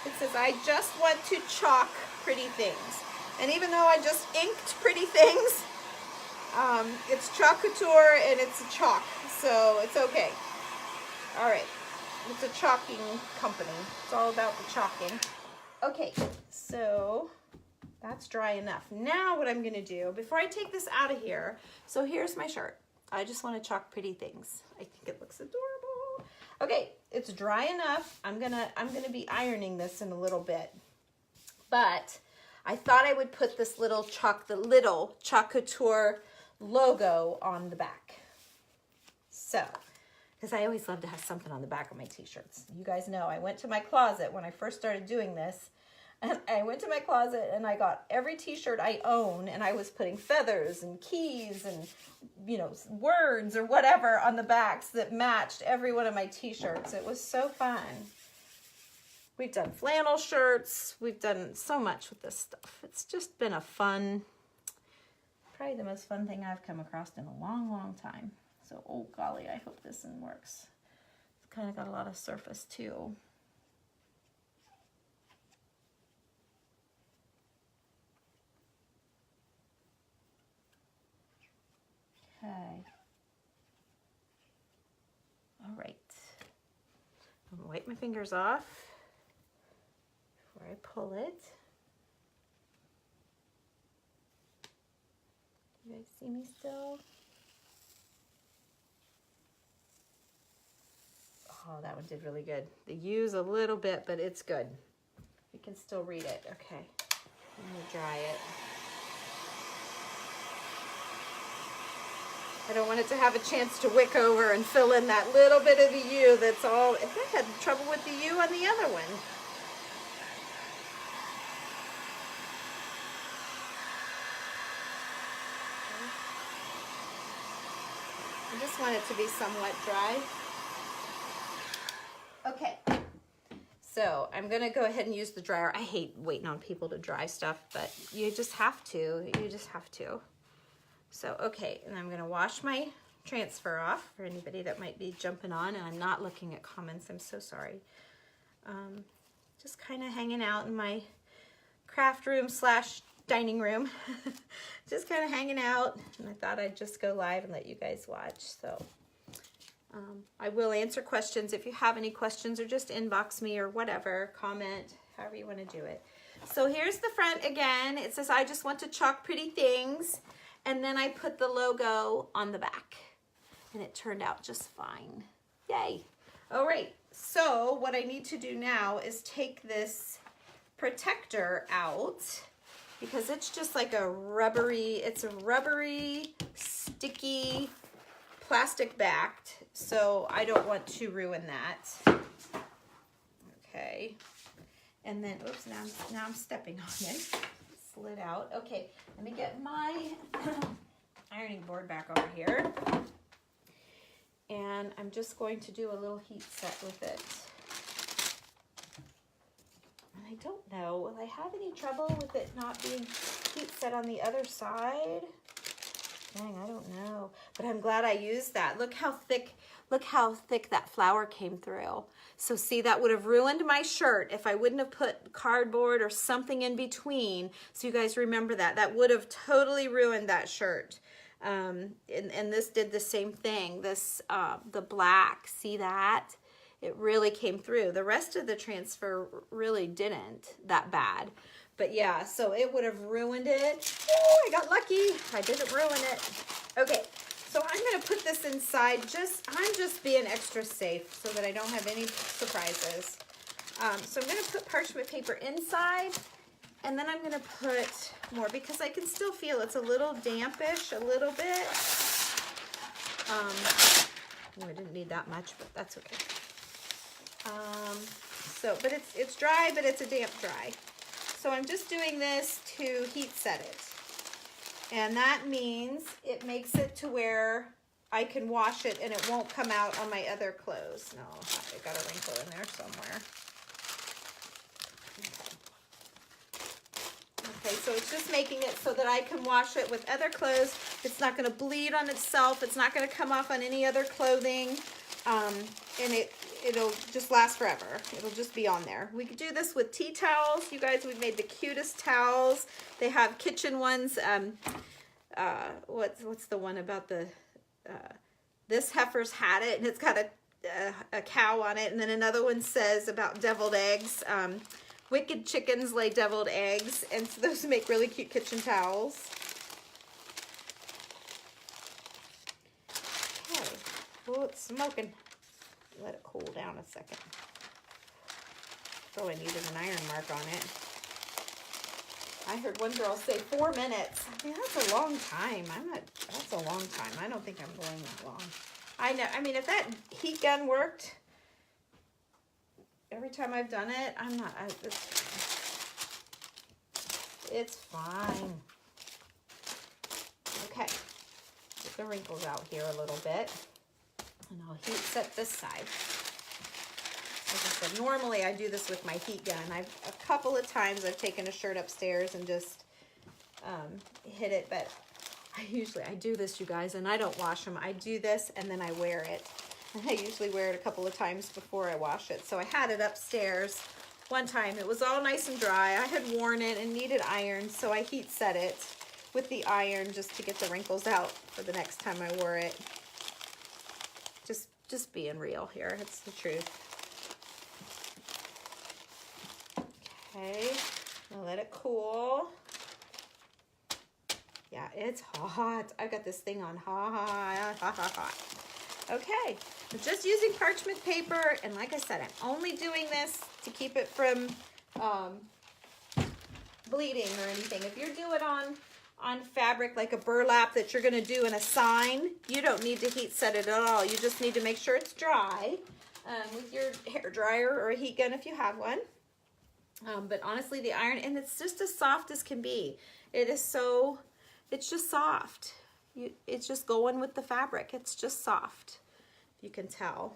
It says, I just want to chalk pretty things. And even though I just inked pretty things, it's Chalk Couture and it's a chalk, so it's okay. All right, it's a chalking company. It's all about the chalking. Okay, so that's dry enough. Now what I'm going to do, before I take this out of here, so here's my shirt. I just want to chalk pretty things. I think it looks adorable. Okay, it's dry enough. I'm gonna be ironing this in a little bit. But I thought I would put this little the little Chalk Couture logo on the back. So, because I always love to have something on the back of my t-shirts. You guys know I went to my closet when I first started doing this. And I went to my closet and I got every t-shirt I own, and I was putting feathers and keys and, you know, words or whatever on the backs that matched every one of my t-shirts. It was so fun. We've done flannel shirts. We've done so much with this stuff. It's just been a fun, probably the most fun thing I've come across in a long, long time. So, oh golly, I hope this one works. It's kind of got a lot of surface too. Okay. All right. I'm gonna wipe my fingers off before I pull it. You guys see me still? Oh, that one did really good. They use a little bit, but it's good. You can still read it. Okay. I'm gonna dry it. I don't want it to have a chance to wick over and fill in that little bit of the U that's all. I had trouble with the U on the other one. I just want it to be somewhat dry. Okay, so I'm gonna go ahead and use the dryer. I hate waiting on people to dry stuff, but you just have to. You just have to. So, okay, and I'm gonna wash my transfer off for anybody that might be jumping on, and I'm not looking at comments. I'm so sorry. Just kind of hanging out in my craft room / dining room. Just kind of hanging out, and I thought I'd just go live and let you guys watch. So I will answer questions if you have any questions, or just inbox me or whatever, comment, however you want to do it. So here's the front again. It says, I just want to chalk pretty things. And then I put the logo on the back, and it turned out just fine. Yay. All right, so what I need to do now is take this protector out, because it's just like a rubbery, it's a rubbery, sticky, plastic backed, so I don't want to ruin that. Okay, and then, oops, now I'm stepping on it. Slid out. Okay, let me get my ironing board back over here. And I'm just going to do a little heat set with it. And I don't know, will I have any trouble with it not being heat set on the other side? Dang, I don't know. But I'm glad I used that. Look how thick that flower came through. So see, that would have ruined my shirt if I wouldn't have put cardboard or something in between. So you guys remember that. That would have totally ruined that shirt. And this did the same thing. This, the black, see that? It really came through. The rest of the transfer really didn't that bad. But yeah, so it would have ruined it. Oh, I got lucky. I didn't ruin it. Okay, so I'm gonna put this inside. I'm just being extra safe so that I don't have any surprises. So I'm gonna put parchment paper inside, and then I'm gonna put more, because I can still feel it's a little dampish, a little bit. Oh, I didn't need that much, but that's okay. But it's dry, but it's a damp dry. So I'm just doing this to heat set it. And that means it makes it to where I can wash it and it won't come out on my other clothes. No, I got a wrinkle in there somewhere. Okay, so it's just making it so that I can wash it with other clothes. It's not going to bleed on itself. It's not going to come off on any other clothing. And it'll just last forever. It'll just be on there. We could do this with tea towels. You guys, we've made the cutest towels. They have kitchen ones. What's the one about the, this heifer's had it, and it's got a cow on it. And then another one says about deviled eggs. Wicked chickens lay deviled eggs. And so those make really cute kitchen towels. Okay. Oh, it's smoking. Let it cool down a second. Oh, I needed an iron mark on it. I heard one girl say 4 minutes. I mean, that's a long time. That's a long time. I don't think I'm going that long. I know. I mean, if that heat gun worked every time I've done it, it's fine. Okay. Get the wrinkles out here a little bit. And I'll heat set this side. Like I said, normally I do this with my heat gun. A couple of times I've taken a shirt upstairs and just hit it, but I do this, you guys, and I don't wash them. I do this and then I wear it. And I usually wear it a couple of times before I wash it. So I had it upstairs one time. It was all nice and dry. I had worn it and needed iron, so I heat set it with the iron just to get the wrinkles out for the next time I wore it. Just being real here. It's the truth. Okay, I'll let it cool. Yeah, it's hot. I've got this thing on hot. Okay, I'm just using parchment paper, and like I said, I'm only doing this to keep it from bleeding or anything. If you do it on fabric like a burlap that you're going to do in a sign, you don't need to heat set it at all. You just need to make sure it's dry with your hair dryer or a heat gun if you have one. But honestly, the iron, and it's just as soft as can be. It is so, it's just soft. It's just going with the fabric. It's just soft, you can tell.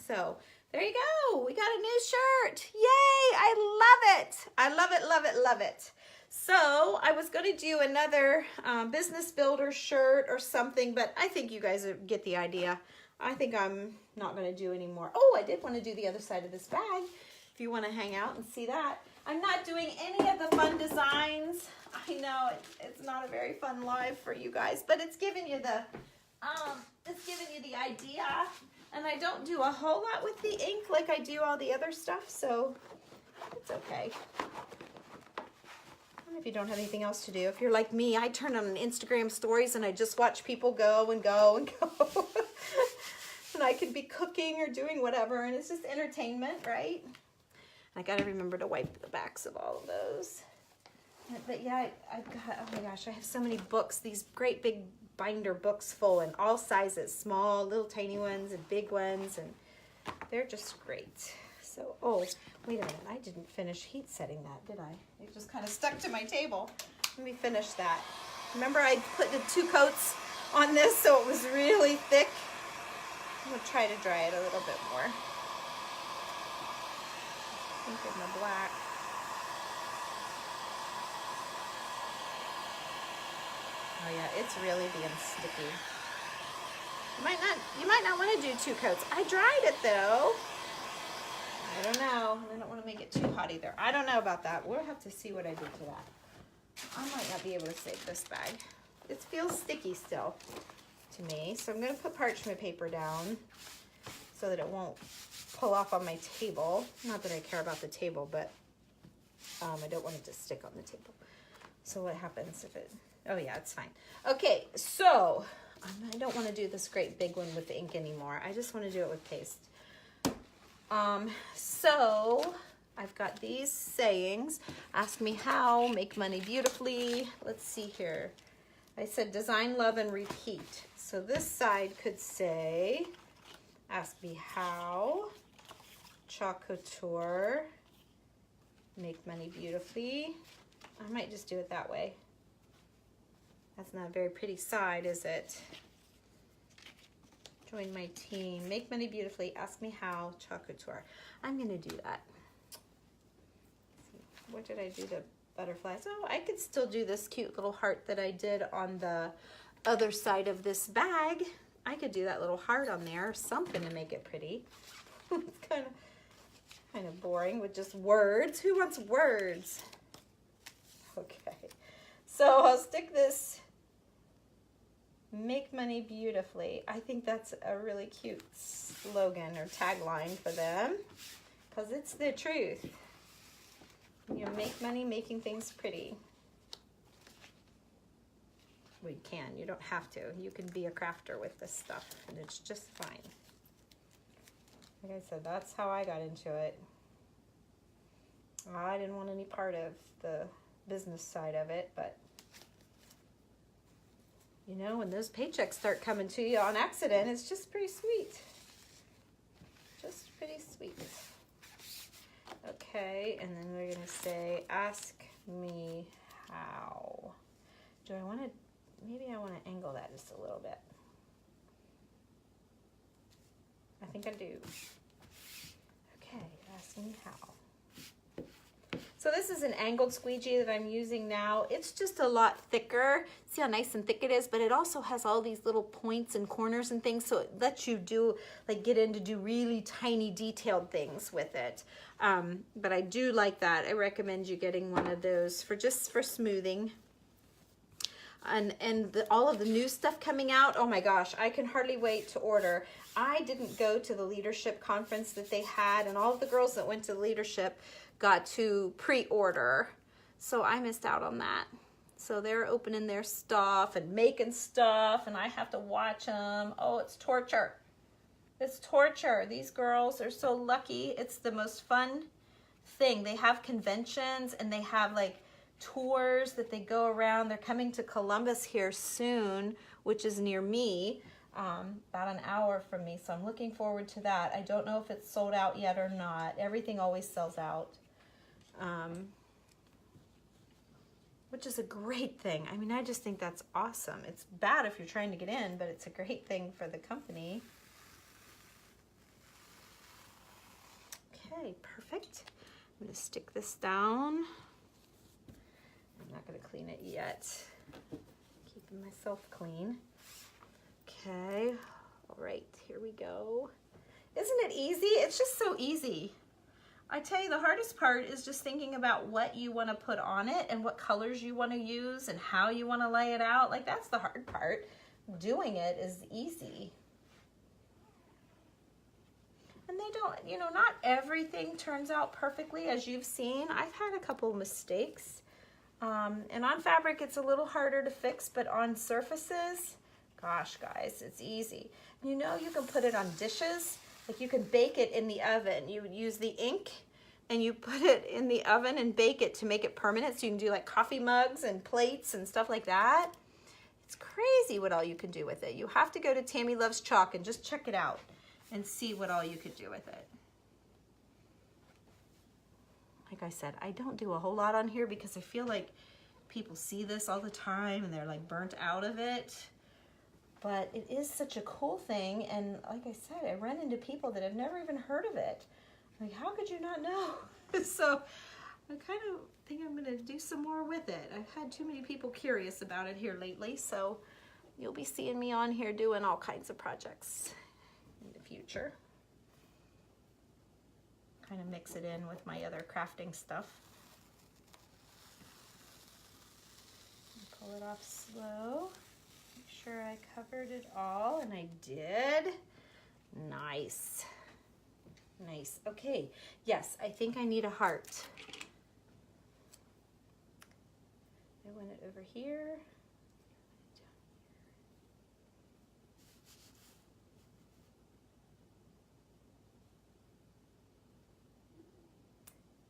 So there you go. We got a new shirt. Yay! I love it. I love it, love it, love it. So I was going to do another business builder shirt or something, but I think you guys get the idea. I think I'm not going to do any more. Oh, I did want to do the other side of this bag if you want to hang out and see that. I'm not doing any of the fun designs. I know it's not a very fun live for you guys, but it's giving you the idea. And I don't do a whole lot with the ink like I do all the other stuff, so it's okay. And if you don't have anything else to do, if you're like me, I turn on Instagram stories and I just watch people go and go and go. And I could be cooking or doing whatever, and it's just entertainment, right? I gotta remember to wipe the backs of all of those. But yeah, I've got, oh my gosh, I have so many books, these great big binder books full in all sizes, small, little tiny ones and big ones, and they're just great. So, oh, wait a minute, I didn't finish heat setting that, did I? It just kind of stuck to my table. Let me finish that. Remember I put the 2 coats on this so it was really thick? I'm gonna try to dry it a little bit more. Pink and the black. Oh yeah, it's really being sticky. You might not want to do 2 coats. I dried it though. I don't know. I don't want to make it too hot either. I don't know about that. We'll have to see what I did to that. I might not be able to save this bag. It feels sticky still to me. So I'm going to put parchment paper down so that it won't pull off on my table. Not that I care about the table, but I don't want it to stick on the table. So what happens if it... Oh yeah, it's fine. Okay, so I don't want to do this great big one with the ink anymore. I just want to do it with paste. So I've got these sayings. Ask me how, make money beautifully. Let's see here. I said design, love, and repeat. So this side could say, ask me how, Chalk Couture, make money beautifully. I might just do it that way. That's not a very pretty side, is it? Join my team. Make money beautifully. Ask me how. Chalk Couture. I'm going to do that. What did I do to butterflies? Oh, I could still do this cute little heart that I did on the other side of this bag. I could do that little heart on there or something to make it pretty. It's kind of boring with just words. Who wants words? Okay. So I'll stick this make money beautifully. I think that's a really cute slogan or tagline for them because it's the truth. You make money making things pretty. We can. You don't have to. You can be a crafter with this stuff and it's just fine. Like I said, that's how I got into it. I didn't want any part of the business side of it, but you know, when those paychecks start coming to you on accident, it's just pretty sweet. Just pretty sweet. Okay, and then we're gonna say, ask me how. Do I want to, maybe I want to angle that just a little bit. I think I do. Okay, ask me how. So this is an angled squeegee that I'm using now. It's just a lot thicker. See how nice and thick it is, but it also has all these little points and corners and things, so it lets you do, like get in to do really tiny detailed things with it. But I do like that. I recommend you getting one of those for just for smoothing. And all of the new stuff coming out, oh my gosh, I can hardly wait to order. I didn't go to the leadership conference that they had, and all of the girls that went to the leadership got to pre-order, so I missed out on that. So they're opening their stuff and making stuff, and I have to watch them. Oh, it's torture. It's torture. These girls are so lucky. It's the most fun thing. They have conventions, and they have like tours that they go around. They're coming to Columbus here soon, which is near me, about an hour from me. So I'm looking forward to that. I don't know if it's sold out yet or not. Everything always sells out, which is a great thing. I mean, I just think that's awesome. It's bad if you're trying to get in, but it's a great thing for the company. Okay, perfect. I'm going to stick this down. I'm not going to clean it yet. Keeping myself clean. Okay, all right, here we go. Isn't it easy? It's just so easy. I tell you, the hardest part is just thinking about what you want to put on it and what colors you want to use and how you want to lay it out. Like, that's the hard part. Doing it is easy. And they don't, you know, not everything turns out perfectly, as you've seen. I've had a couple mistakes. And on fabric, it's a little harder to fix, but on surfaces, gosh, guys, it's easy. You know, you can put it on dishes. Like, you can bake it in the oven. You use the ink and you put it in the oven and bake it to make it permanent. So you can do like coffee mugs and plates and stuff like that. It's crazy what all you can do with it. You have to go to Tammy Loves Chalk and just check it out and see what all you could do with it. Like I said, I don't do a whole lot on here because I feel like people see this all the time and they're like burnt out of it. But it is such a cool thing, and like I said, I run into people that have never even heard of it. Like, how could you not know? So I kind of think I'm gonna do some more with it. I've had too many people curious about it here lately, so you'll be seeing me on here doing all kinds of projects in the future. Kind of mix it in with my other crafting stuff. Pull it off slow. Sure I covered it all, and I did. Nice. Nice. Okay. Yes, I think I need a heart. I want it over here.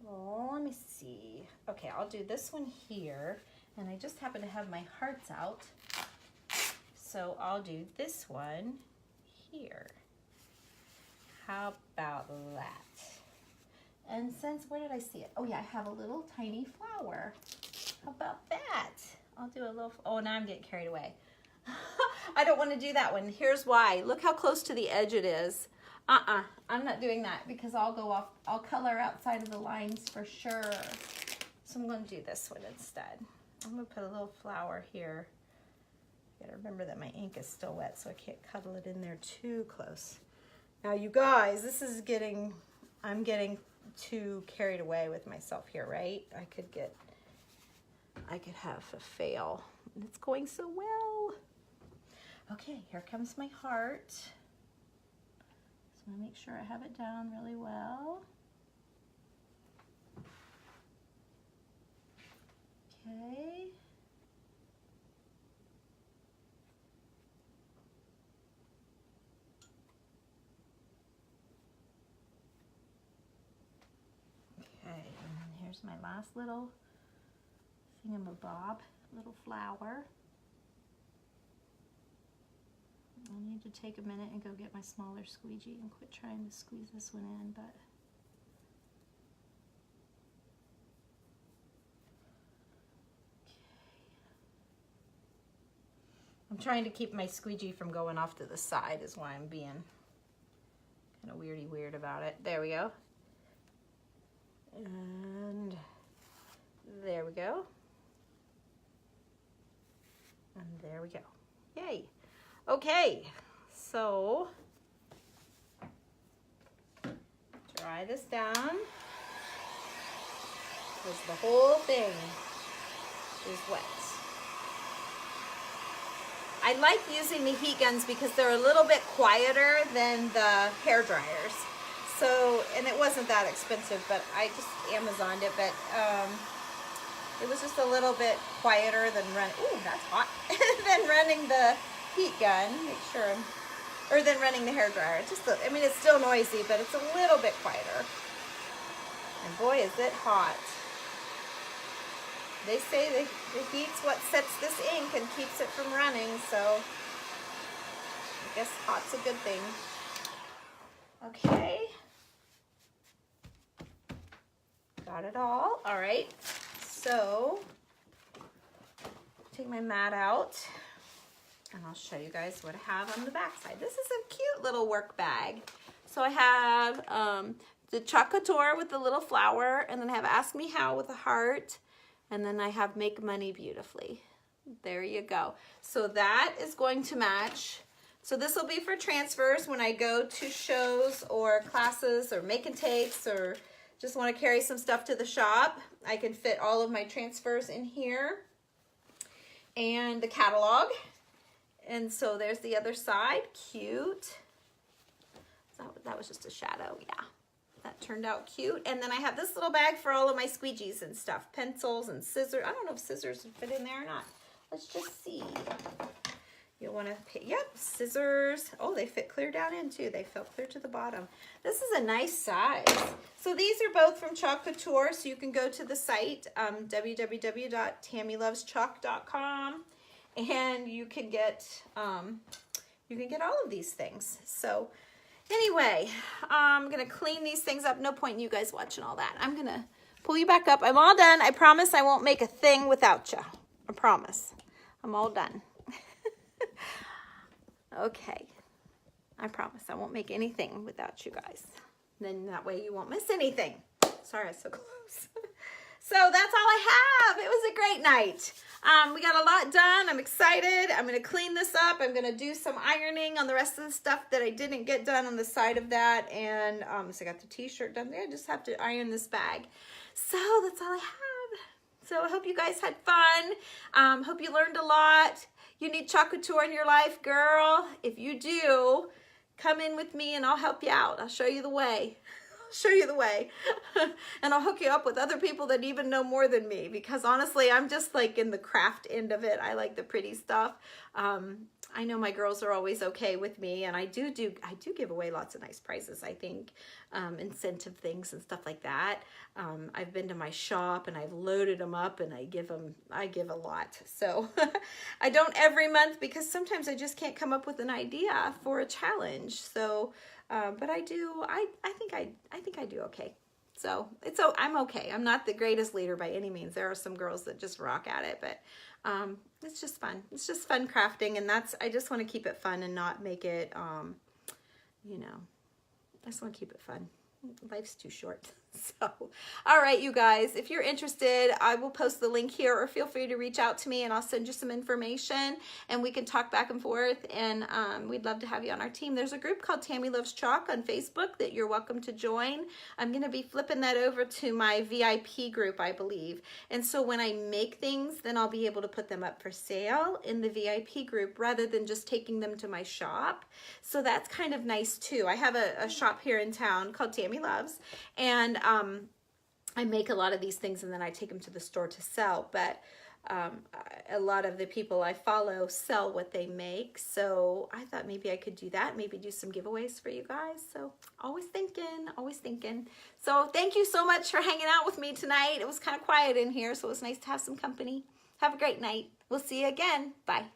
Oh, let me see. Okay, I'll do this one here, and I just happen to have my hearts out. So I'll do this one here. How about that? And since, where did I see it? Oh yeah, I have a little tiny flower. How about that? I'll do a little, oh, now I'm getting carried away. I don't want to do that one. Here's why. Look how close to the edge it is. I'm not doing that because I'll go off, I'll color outside of the lines for sure. So I'm going to do this one instead. I'm going to put a little flower here. Gotta remember that my ink is still wet, so I can't cuddle it in there too close. Now, you guys, this is getting, I'm getting too carried away with myself here, right? I could have a fail. It's going so well. Okay, here comes my heart. So I make sure I have it down really well. Okay. Here's my last little thingamabob, little flower. I need to take a minute and go get my smaller squeegee and quit trying to squeeze this one in, but I'm trying to keep my squeegee from going off to the side is why I'm being kind of weird about it. There we go. And there we go. And there we go. Yay. Okay, so dry this down because the whole thing is wet. I like using the heat guns because they're a little bit quieter than the hair dryers. So, and it wasn't that expensive, but I just Amazoned it, but it was just a little bit quieter than that's hot, than running the heat gun, or than running the hair dryer. It's just, I mean, it's still noisy, but it's a little bit quieter. And boy, is it hot. They say the heat's what sets this ink and keeps it from running, so I guess hot's a good thing. Okay. Got it all. All right. So take my mat out and I'll show you guys what I have on the back side. This is a cute little work bag. So I have the Chalk Couture with the little flower, and then I have Ask Me How with a heart, and then I have Make Money Beautifully. There you go. So that is going to match. So this will be for transfers when I go to shows or classes or make and takes, or just want to carry some stuff to the shop. I can fit all of my transfers in here and the catalog. And so there's the other side. Cute. That was just a shadow. Yeah, that turned out cute. And then I have this little bag for all of my squeegees and stuff. Pencils and scissors. I don't know if scissors would fit in there or not. Let's just see. You'll want to pick, yep, scissors. Oh, they fit clear down in too. They felt clear to the bottom. This is a nice size. So these are both from Chalk Couture. So you can go to the site, www.tammyloveschalk.com, and you can get all of these things. So anyway, I'm gonna clean these things up. No point in you guys watching all that. I'm gonna pull you back up. I'm all done. I promise I won't make a thing without you. I promise. I'm all done. Okay, I promise I won't make anything without you guys. Then that way you won't miss anything. Sorry, I'm so close. So that's all I have. It was a great night. We got a lot done. I'm excited. I'm going to clean this up. I'm going to do some ironing on the rest of the stuff that I didn't get done on the side of that. And so I got the t-shirt done there. I just have to iron this bag. So that's all I have. So I hope you guys had fun. Hope you learned a lot. You need Chalk Couture in your life, girl. If you do, come in with me and I'll help you out. I'll show you the way. I'll show you the way. And I'll hook you up with other people that even know more than me, because honestly, I'm just like in the craft end of it. I like the pretty stuff. I know my girls are always okay with me, and I do give away lots of nice prizes, I think, incentive things and stuff like that. I've been to my shop and I've loaded them up, and I give a lot. So I don't every month, because sometimes I just can't come up with an idea for a challenge. So, but I do, I think I do okay. So I'm okay. I'm not the greatest leader by any means. There are some girls that just rock at it, but it's just fun. It's just fun crafting, and I just want to keep it fun and not make it, you know, I just want to keep it fun. Life's too short. So, all right, you guys, if you're interested, I will post the link here, or feel free to reach out to me and I'll send you some information and we can talk back and forth, and we'd love to have you on our team. There's a group called Tammy Loves Chalk on Facebook that you're welcome to join. I'm going to be flipping that over to my VIP group, I believe. And so when I make things, then I'll be able to put them up for sale in the VIP group rather than just taking them to my shop. So that's kind of nice too. I have a shop here in town called Tammy Loves, and I make a lot of these things and then I take them to the store to sell, but a lot of the people I follow sell what they make, so I thought maybe I could do that, maybe do some giveaways for you guys. So always thinking, always thinking. So thank you so much for hanging out with me tonight. It was kind of quiet in here, so it was nice to have some company. Have a great night. We'll see you again. Bye.